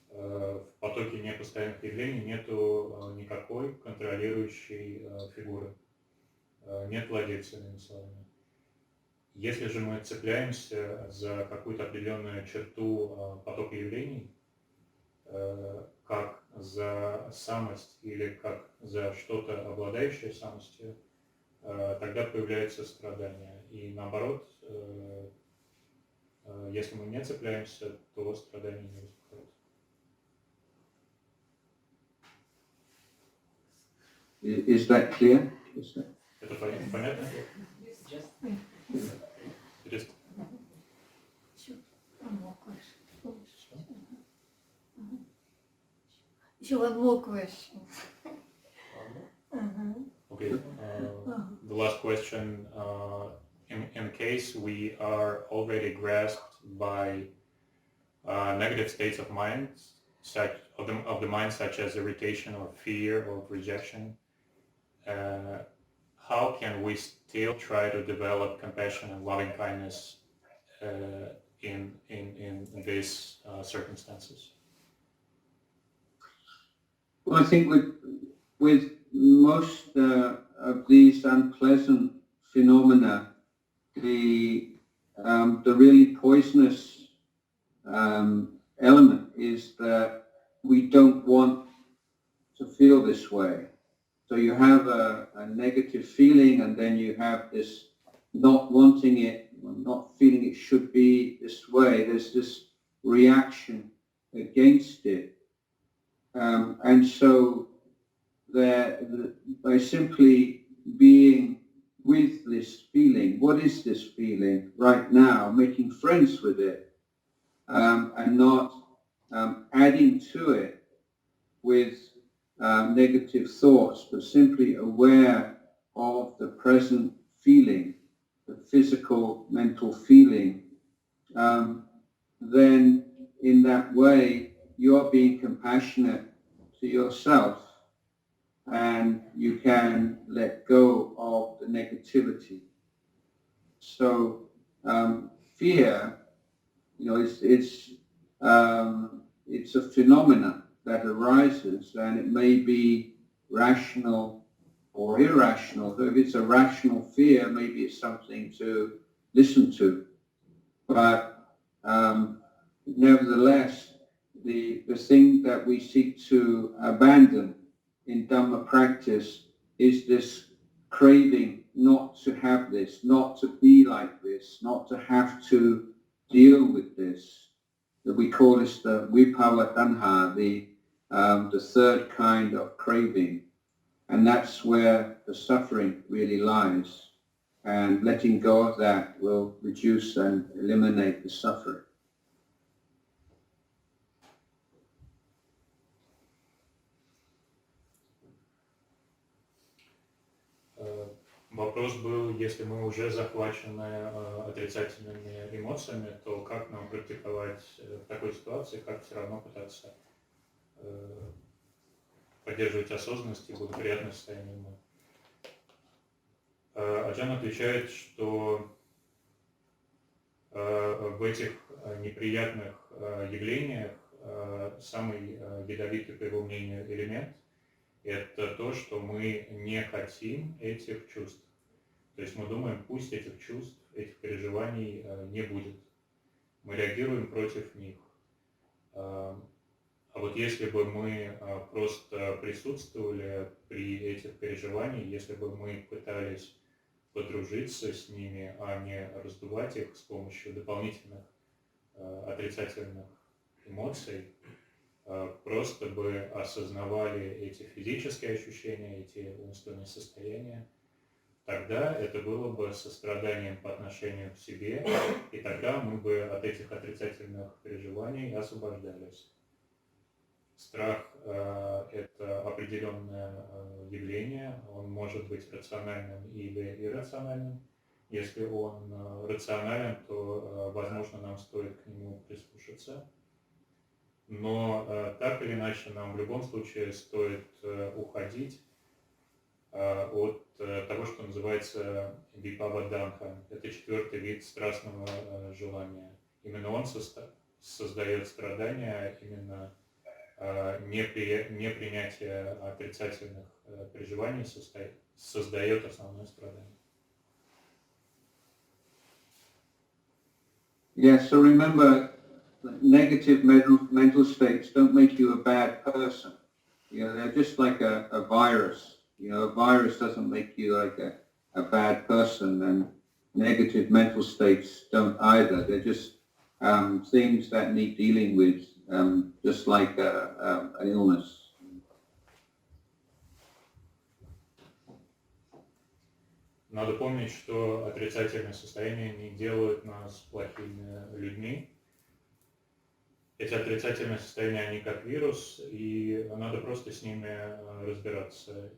в потоке непостоянных явлений нету никакой контролирующей фигуры, нет владельца, иными словами. Если же мы цепляемся за какую-то определенную черту потока явлений, как за самость или как за что-то, обладающее самостью, тогда появляется страдание. И наоборот, если мы не цепляемся, то страдания не возникает.
Is that clear?
Это понятно? Интересно.
Еще one more question.
Okay. The last question. In case we are already grasped by negative states of mind, such of the mind, such as irritation or fear or rejection, how can we still try to develop compassion and loving kindness in these circumstances?
Well, I think with most of these unpleasant phenomena, the really poisonous element is that we don't want to feel this way. So you have a negative feeling, and then you have this not wanting it, not feeling it should be this way. There's this reaction against it. And so by simply being with this feeling, what is this feeling right now, making friends with it, and not adding to it with negative thoughts, but simply aware of the present feeling, the physical, mental feeling, then in that way you're being compassionate to yourself, and you can let go of the negativity. So fear, it's a phenomenon that arises, and it may be rational or irrational. So if it's a rational fear, maybe it's something to listen to. But nevertheless, the thing that we seek to abandon in Dhamma practice is this craving not to have this, not to be like this, not to have to deal with this. That we call this the vibhava tanha, the third kind of craving. And that's where the suffering really lies. And letting go of that will reduce and eliminate the suffering.
Вопрос был, если мы уже захвачены отрицательными эмоциями, то как нам практиковать в такой ситуации, как все равно пытаться поддерживать осознанность и благоприятное состояние ума. Аджан отвечает, что в этих неприятных явлениях самый ядовитый, по его мнению, элемент – это то, что мы не хотим этих чувств. То есть мы думаем, пусть этих чувств, этих переживаний не будет. Мы реагируем против них. А вот если бы мы просто присутствовали при этих переживаниях, если бы мы пытались подружиться с ними, а не раздувать их с помощью дополнительных отрицательных эмоций, просто бы осознавали эти физические ощущения, эти умственные состояния, тогда это было бы состраданием по отношению к себе, и тогда мы бы от этих отрицательных переживаний освобождались. Страх – это определенное явление, он может быть рациональным или иррациональным. Если он рационален, то, возможно, нам стоит к нему прислушаться. Но так или иначе нам в любом случае стоит уходить от того, что называется випаваданха. Это четвертый вид страстного желания. Именно он создает страдания, именно непринятие отрицательных переживаний создает основное страдание.
Yes, so remember, negative mental states don't make you a bad person. They're just like a virus. A virus doesn't make you like a bad person, and negative mental states don't either. They're just things that need dealing with, just like an illness.
Надо помнить, что отрицательные состояния не делают нас плохими людьми. Эти отрицательные состояния, они как вирус, и надо просто с ними разбираться.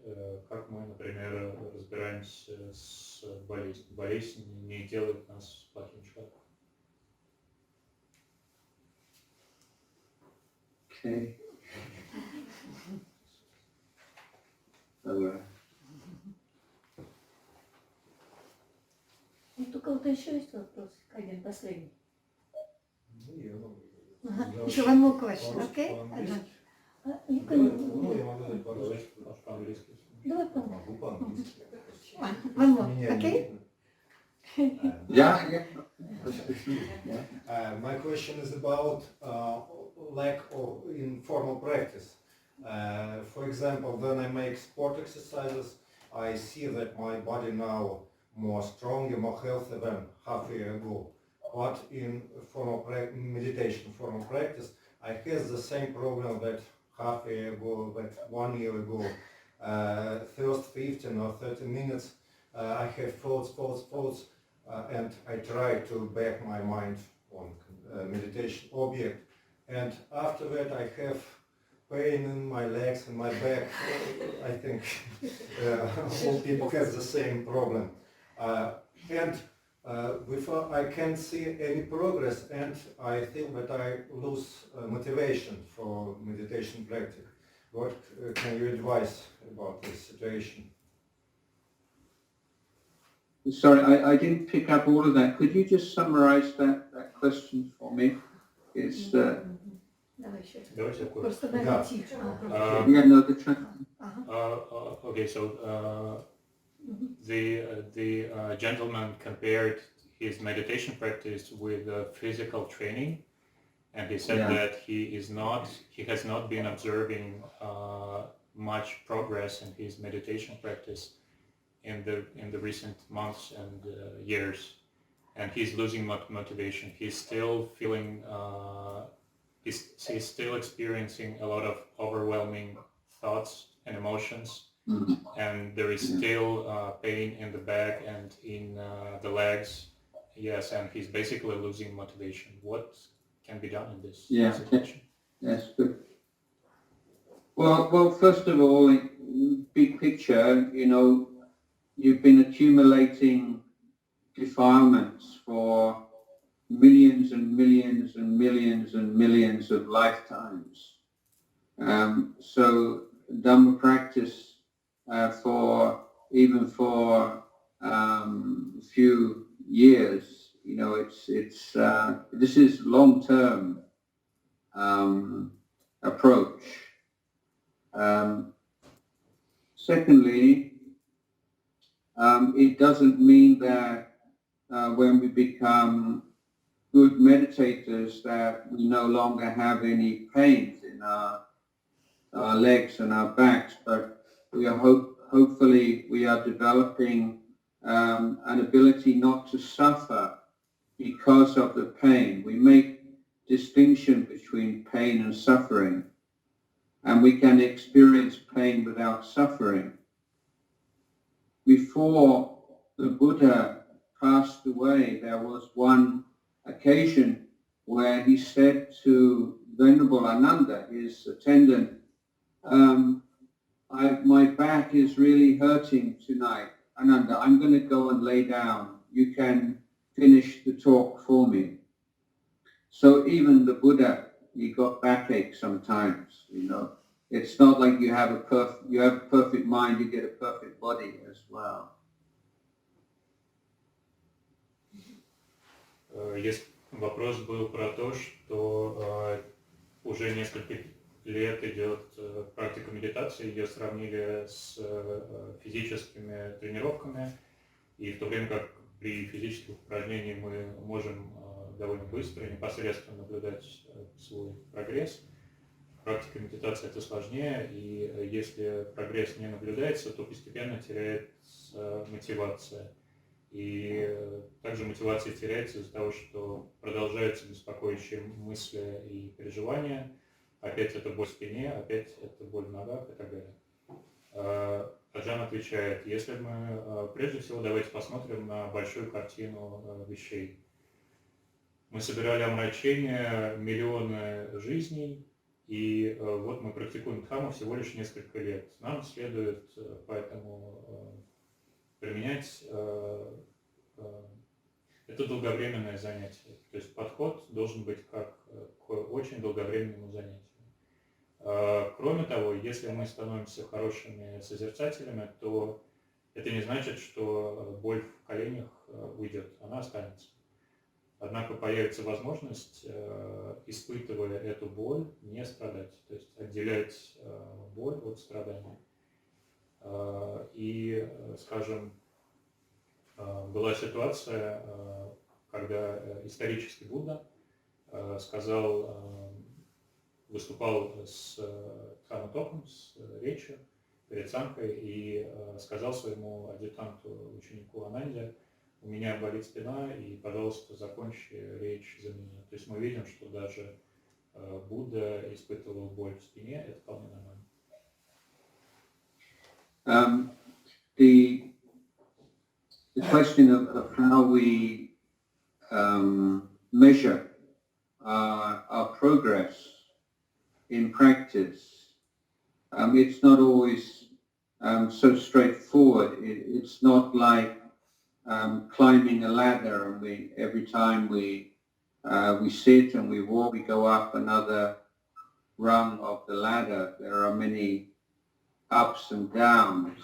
Как мы, например, разбираемся с болезнью. Болезнь не делает нас плохим человеком.
Okay.
У кого-то еще есть вопрос? Один, последний. Еще one more question, okay? You can...
Я могу дать по-английски.
Давай
по-английски.
One more, okay?
Yeah.
My question is about lack of informal practice. For example, when I make sport exercises, I see that my body now more stronger, more healthy than half a year ago. But in formal meditation, formal practice, I had the same problem that half a year ago, that 1 year ago. First 15 or 30 minutes, I have thoughts, and I try to back my mind on meditation object. And after that, I have pain in my legs and my back. I think all people have the same problem. Before I can't see any progress, and I feel that I lose motivation for meditation practice. What can you advise about this situation?
Sorry, I didn't pick up all of that. Could you just summarize that question for me? It's
Давай еще.
Давайте
Просто
коротко.
найти.
yeah, no, the
Okay, so the gentleman compared his meditation practice with physical training, and he said that he has not been observing much progress in his meditation practice in the recent months and years, and he's losing motivation. He's still feeling he's still experiencing a lot of overwhelming thoughts and emotions, and there is still pain in the back and in the legs. Yes, and he's basically losing motivation. What can be done in this situation?
Yes, good. Well, first of all, big picture, you've been accumulating defilements for millions and millions and millions and millions of lifetimes. So Dhamma practice for a few years, this is long-term approach. Secondly, it doesn't mean that when we become good meditators that we no longer have any pains in our legs and our backs, but we are hopefully we are developing an ability not to suffer because of the pain. We make distinction between pain and suffering, and we can experience pain without suffering. Before the Buddha passed away, there was one occasion where he said to Venerable Ananda, his attendant, my back is really hurting tonight. Ananda, I'm going to go and lay down. You can finish the talk for me. So even the Buddha, he got backache sometimes, It's not like you have a perfect mind, you get a perfect body as well.
Вопрос был про то, что уже несколько лет идет практика медитации, ее сравнили с физическими тренировками, и в то время как при физических упражнениях мы можем довольно быстро и непосредственно наблюдать свой прогресс, практика медитации это сложнее, и если прогресс не наблюдается, то постепенно теряется мотивация. И также мотивация теряется из-за того, что продолжаются беспокоящие мысли и переживания. Опять это боль в спине, опять это боль в ногах и так далее. Аджан отвечает, если мы, прежде всего, давайте посмотрим на большую картину вещей. Мы собирали омрачение, миллионы жизней, и вот мы практикуем дхамму всего лишь несколько лет. Нам следует поэтому применять это долговременное занятие. То есть подход должен быть как к очень долговременному занятию. Кроме того, если мы становимся хорошими созерцателями, то это не значит, что боль в коленях уйдет, она останется. Однако появится возможность, испытывая эту боль, не страдать, то есть отделять боль от страдания. И, скажем, была ситуация, когда исторический Будда выступал с Дхамма-током, с речью перед Санкой и сказал своему адъютанту, ученику Ананде, у меня болит спина, и, пожалуйста, закончи речь за меня. То есть мы видим, что даже Будда испытывал боль в спине, это вполне нормально.
The question of how we measure our progress in practice, it's not always so straightforward. It's not like climbing a ladder, and every time we sit and we walk, we go up another rung of the ladder. There are many ups and downs.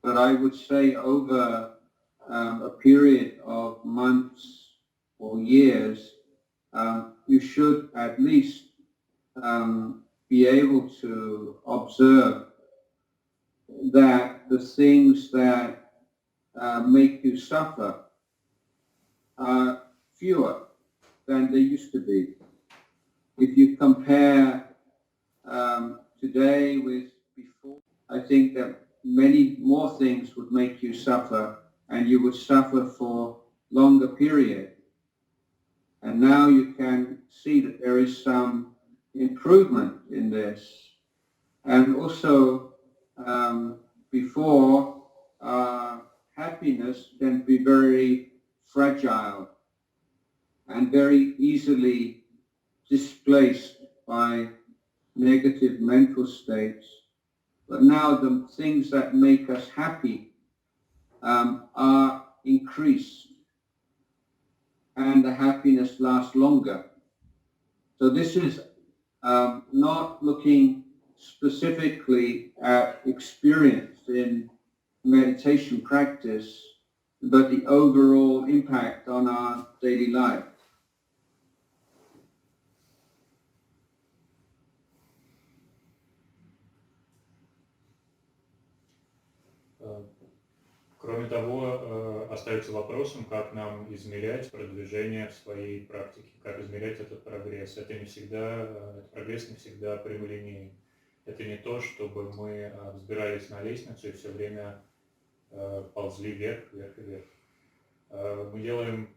But I would say over a period of months or years, you should at least be able to observe that the things that make you suffer are fewer than they used to be. If you compare today with before, I think that many more things would make you suffer, and you would suffer for longer period. And now you can see that there is some improvement in this. And also, before, happiness can be very fragile and very easily displaced by negative mental states. But now the things that make us happy are increased, and the happiness lasts longer. So this is not looking specifically at experience in meditation practice, but the overall impact on our daily life.
Кроме того, остается вопросом, как нам измерять продвижение в своей практике, как измерять этот прогресс. Этот прогресс не всегда прямолинейный. Это не то, чтобы мы взбирались на лестницу и все время ползли вверх, вверх и вверх. Мы делаем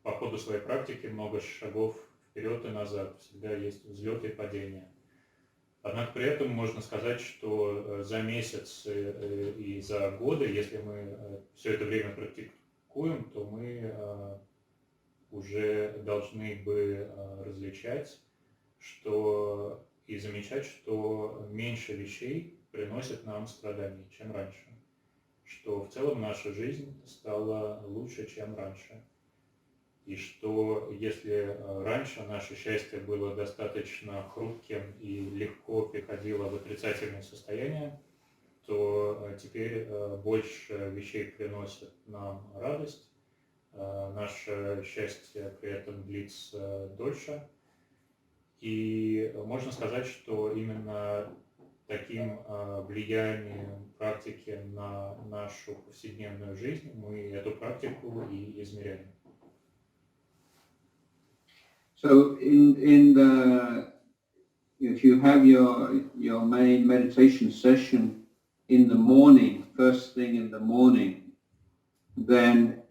по ходу своей практики много шагов вперед и назад. Всегда есть взлеты и падения. Однако при этом можно сказать, что за месяц и за годы, если мы все это время практикуем, то мы уже должны бы различать и замечать, что меньше вещей приносят нам страданий, чем раньше. Что в целом наша жизнь стала лучше, чем раньше. И что если раньше наше счастье было достаточно хрупким и легко переходило в отрицательное состояние, то теперь больше вещей приносят нам радость, наше счастье при этом длится дольше. И можно сказать, что именно таким влиянием практики на нашу повседневную жизнь мы эту практику и измеряем.
So if you have your main meditation session in the morning, first thing in the morning, then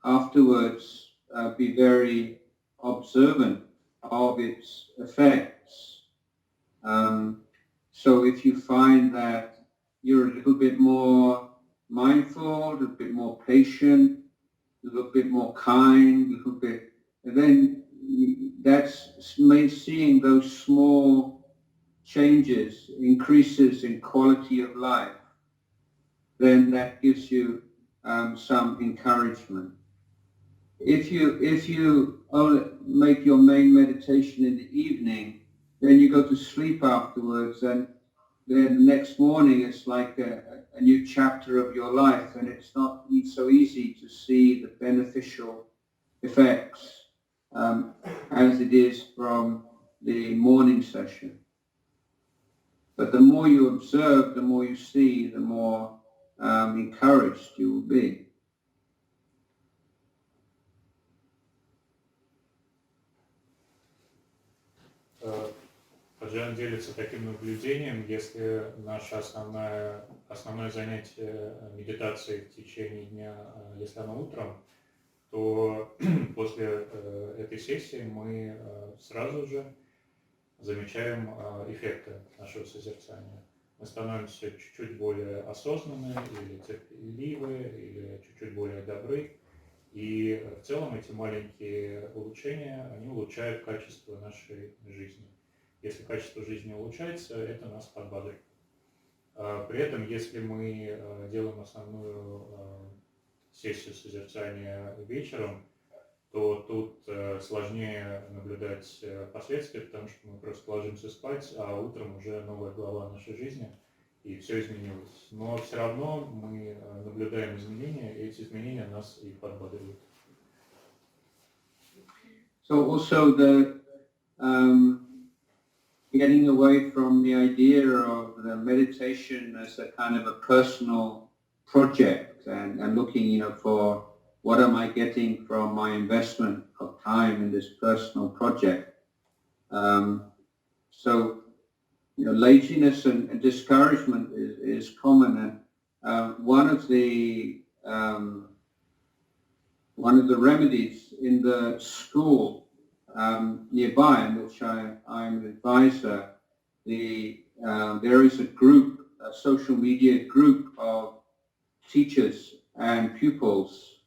afterwards be very observant of its effects. So if you find that you're a little bit more mindful, a little bit more patient, a little bit more kind, a little bit, and then that's seeing those small changes, increases in quality of life, then that gives you some encouragement. If you only make your main meditation in the evening, then you go to sleep afterwards, and then the next morning it's like a new chapter of your life, and it's not so easy to see the beneficial effects as it is from the morning session. But the more you observe, the more you see, the more encouraged you will be.
Аджаан делится таким наблюдением: если наше основное занятие медитации в течение дня, если оно утром, то после этой сессии мы сразу же замечаем эффекты нашего созерцания. Мы становимся чуть-чуть более осознанны или терпеливы, или чуть-чуть более добры. И в целом эти маленькие улучшения, они улучшают качество нашей жизни. Если качество жизни улучшается, это нас подбадривает. При этом, если мы делаем основную сессию созерцания вечером, то тут сложнее наблюдать последствия, потому что мы просто ложимся спать, а утром уже новая глава нашей жизни, и все изменилось. Но все равно мы наблюдаем наблюдаем изменения, и эти изменения нас и подбадривают.
So also the getting away from the idea of the meditation as a kind of a personal project and looking, for what am I getting from my investment of time in this personal project. So, laziness and discouragement is common, and one of the remedies in the school nearby, in which I'm an advisor, there is a social media group of teachers and pupils,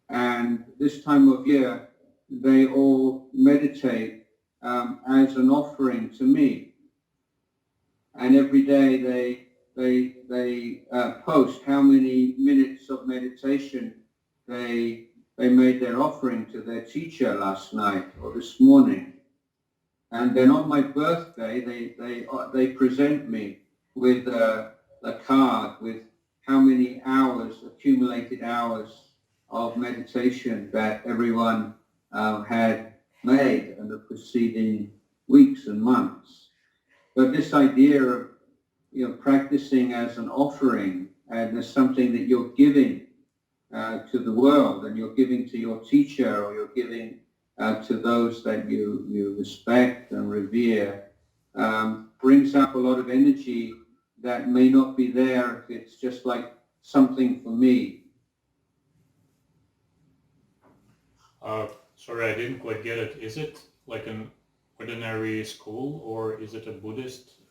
and this time of year they all meditate as an offering to me, and every day they post how many minutes of meditation they made their offering to their teacher last night or this morning. And then on my birthday, they present me with a card with how many hours, accumulated hours of meditation that everyone had made in the preceding weeks and months. But this idea of practicing as an offering and as something that you're giving to the world, and you're giving to your teacher, or you're giving to those that you respect and revere, brings up a lot of energy that may not be there if it's just like something for me.
Sorry, I didn't quite get it. Is it like an ordinary school, or is it a Buddhist?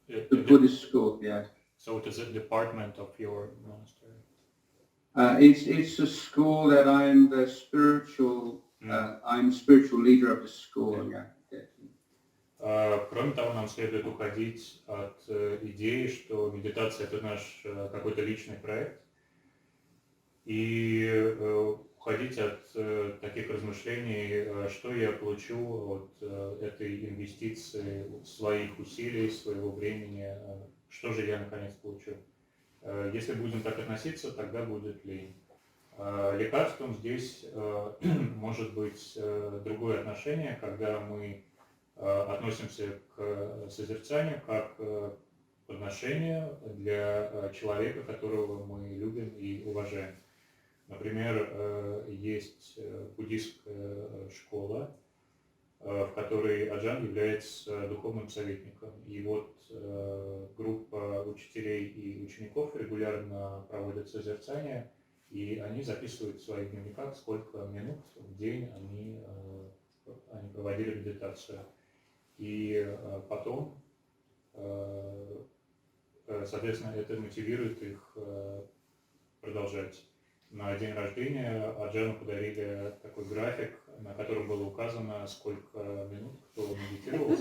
The Buddhist school, yeah.
So it is a department of your monastery?
It's a school that I'm the spiritual leader of the school. Yeah.
Кроме того, нам следует уходить от идеи, что медитация — это наш какой-то личный проект, и уходить от таких размышлений, что я получу от этой инвестиции своих усилий, своего времени, что же я наконец получу. Если будем так относиться, тогда будет лень. Лекарством здесь может быть другое отношение, когда мы относимся к созерцанию как к подношению для человека, которого мы любим и уважаем. Например, есть буддистская школа, в которой Аджан является духовным советником. И вот группа учителей и учеников регулярно проводят созерцание, и они записывают в своих дневниках, сколько минут в день они проводили медитацию. И потом, соответственно, это мотивирует их продолжать. На день рождения Аджану подарили такой график, на котором было указано, сколько минут кто медитировал,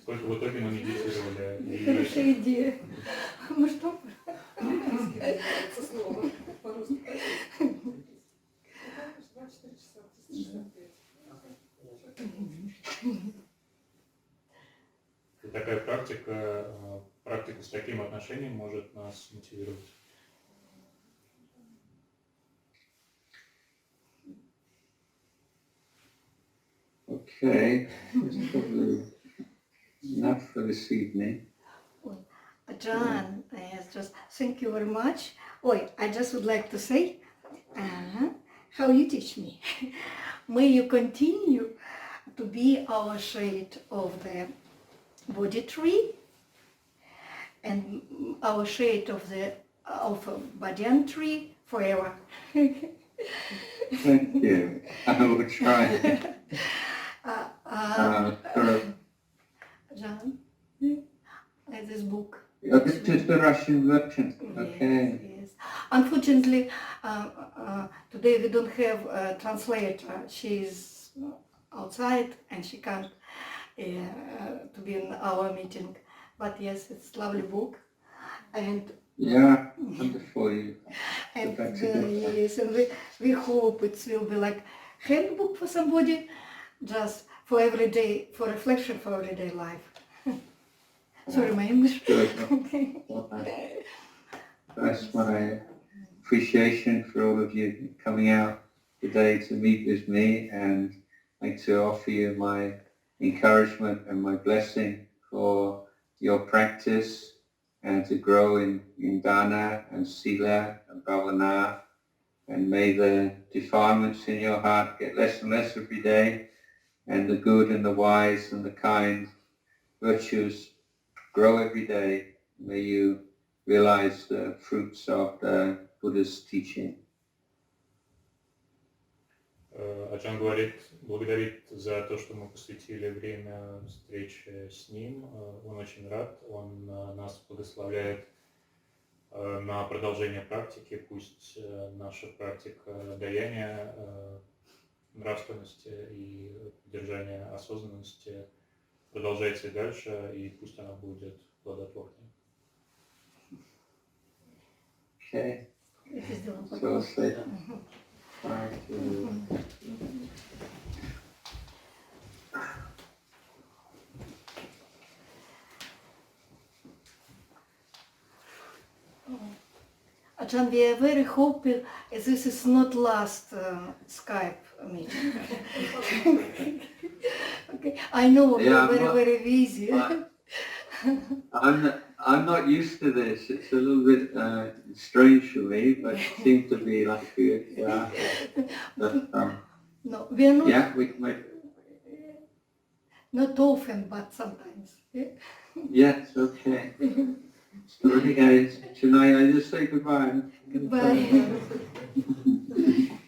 сколько в итоге мы медитировали.
Хорошая идея. Ну что?
И такая практика с таким отношением может нас мотивировать.
Okay, that's probably enough for this evening.
Ajahn, just thank you very much. I just would like to say, how you teach me. May you continue to be our shade of the body tree and our shade of banyan tree forever.
Thank you. I will try.
Ajahn, this book.
This is the Russian version. Okay.
Yes. Unfortunately, today we don't have a translator. She is outside and she can't to be in our meeting. But yes, it's a lovely book. And
yeah, wonderful.
And yes, and we hope it will be like handbook for somebody, just for everyday, for reflection for everyday life. Sorry, my English.
Good. That's my appreciation for all of you coming out today to meet with me, and I'd like to offer you my encouragement and my blessing for your practice and to grow in dana and sila and bhavana, and may the defilements in your heart get less and less every day, and the good and the wise and the kind virtues grow every day. May you realize the fruits of the Buddha's teaching.
Аджан говорит, благодарит за то, что мы посвятили время встречи с ним. Он очень рад, он нас благословляет на продолжение практики. Пусть наша практика даяния, нравственности и поддержания осознанности продолжается и дальше, и пусть она будет плодотворной.
Okay.
Это сделаем
So
потом.
say bye to
Ajahn, we are very hoping this is not last Skype meeting. Okay. I know
Yeah,
you're
I'm not-
very busy.
I'm not used to this. It's a little bit strange for me, but it seems to be like it. Yeah. But,
No, we are not,
yeah, we might.
not often, but sometimes.
Yes, okay. So, okay, guys. Tonight I just say goodbye.
Goodbye.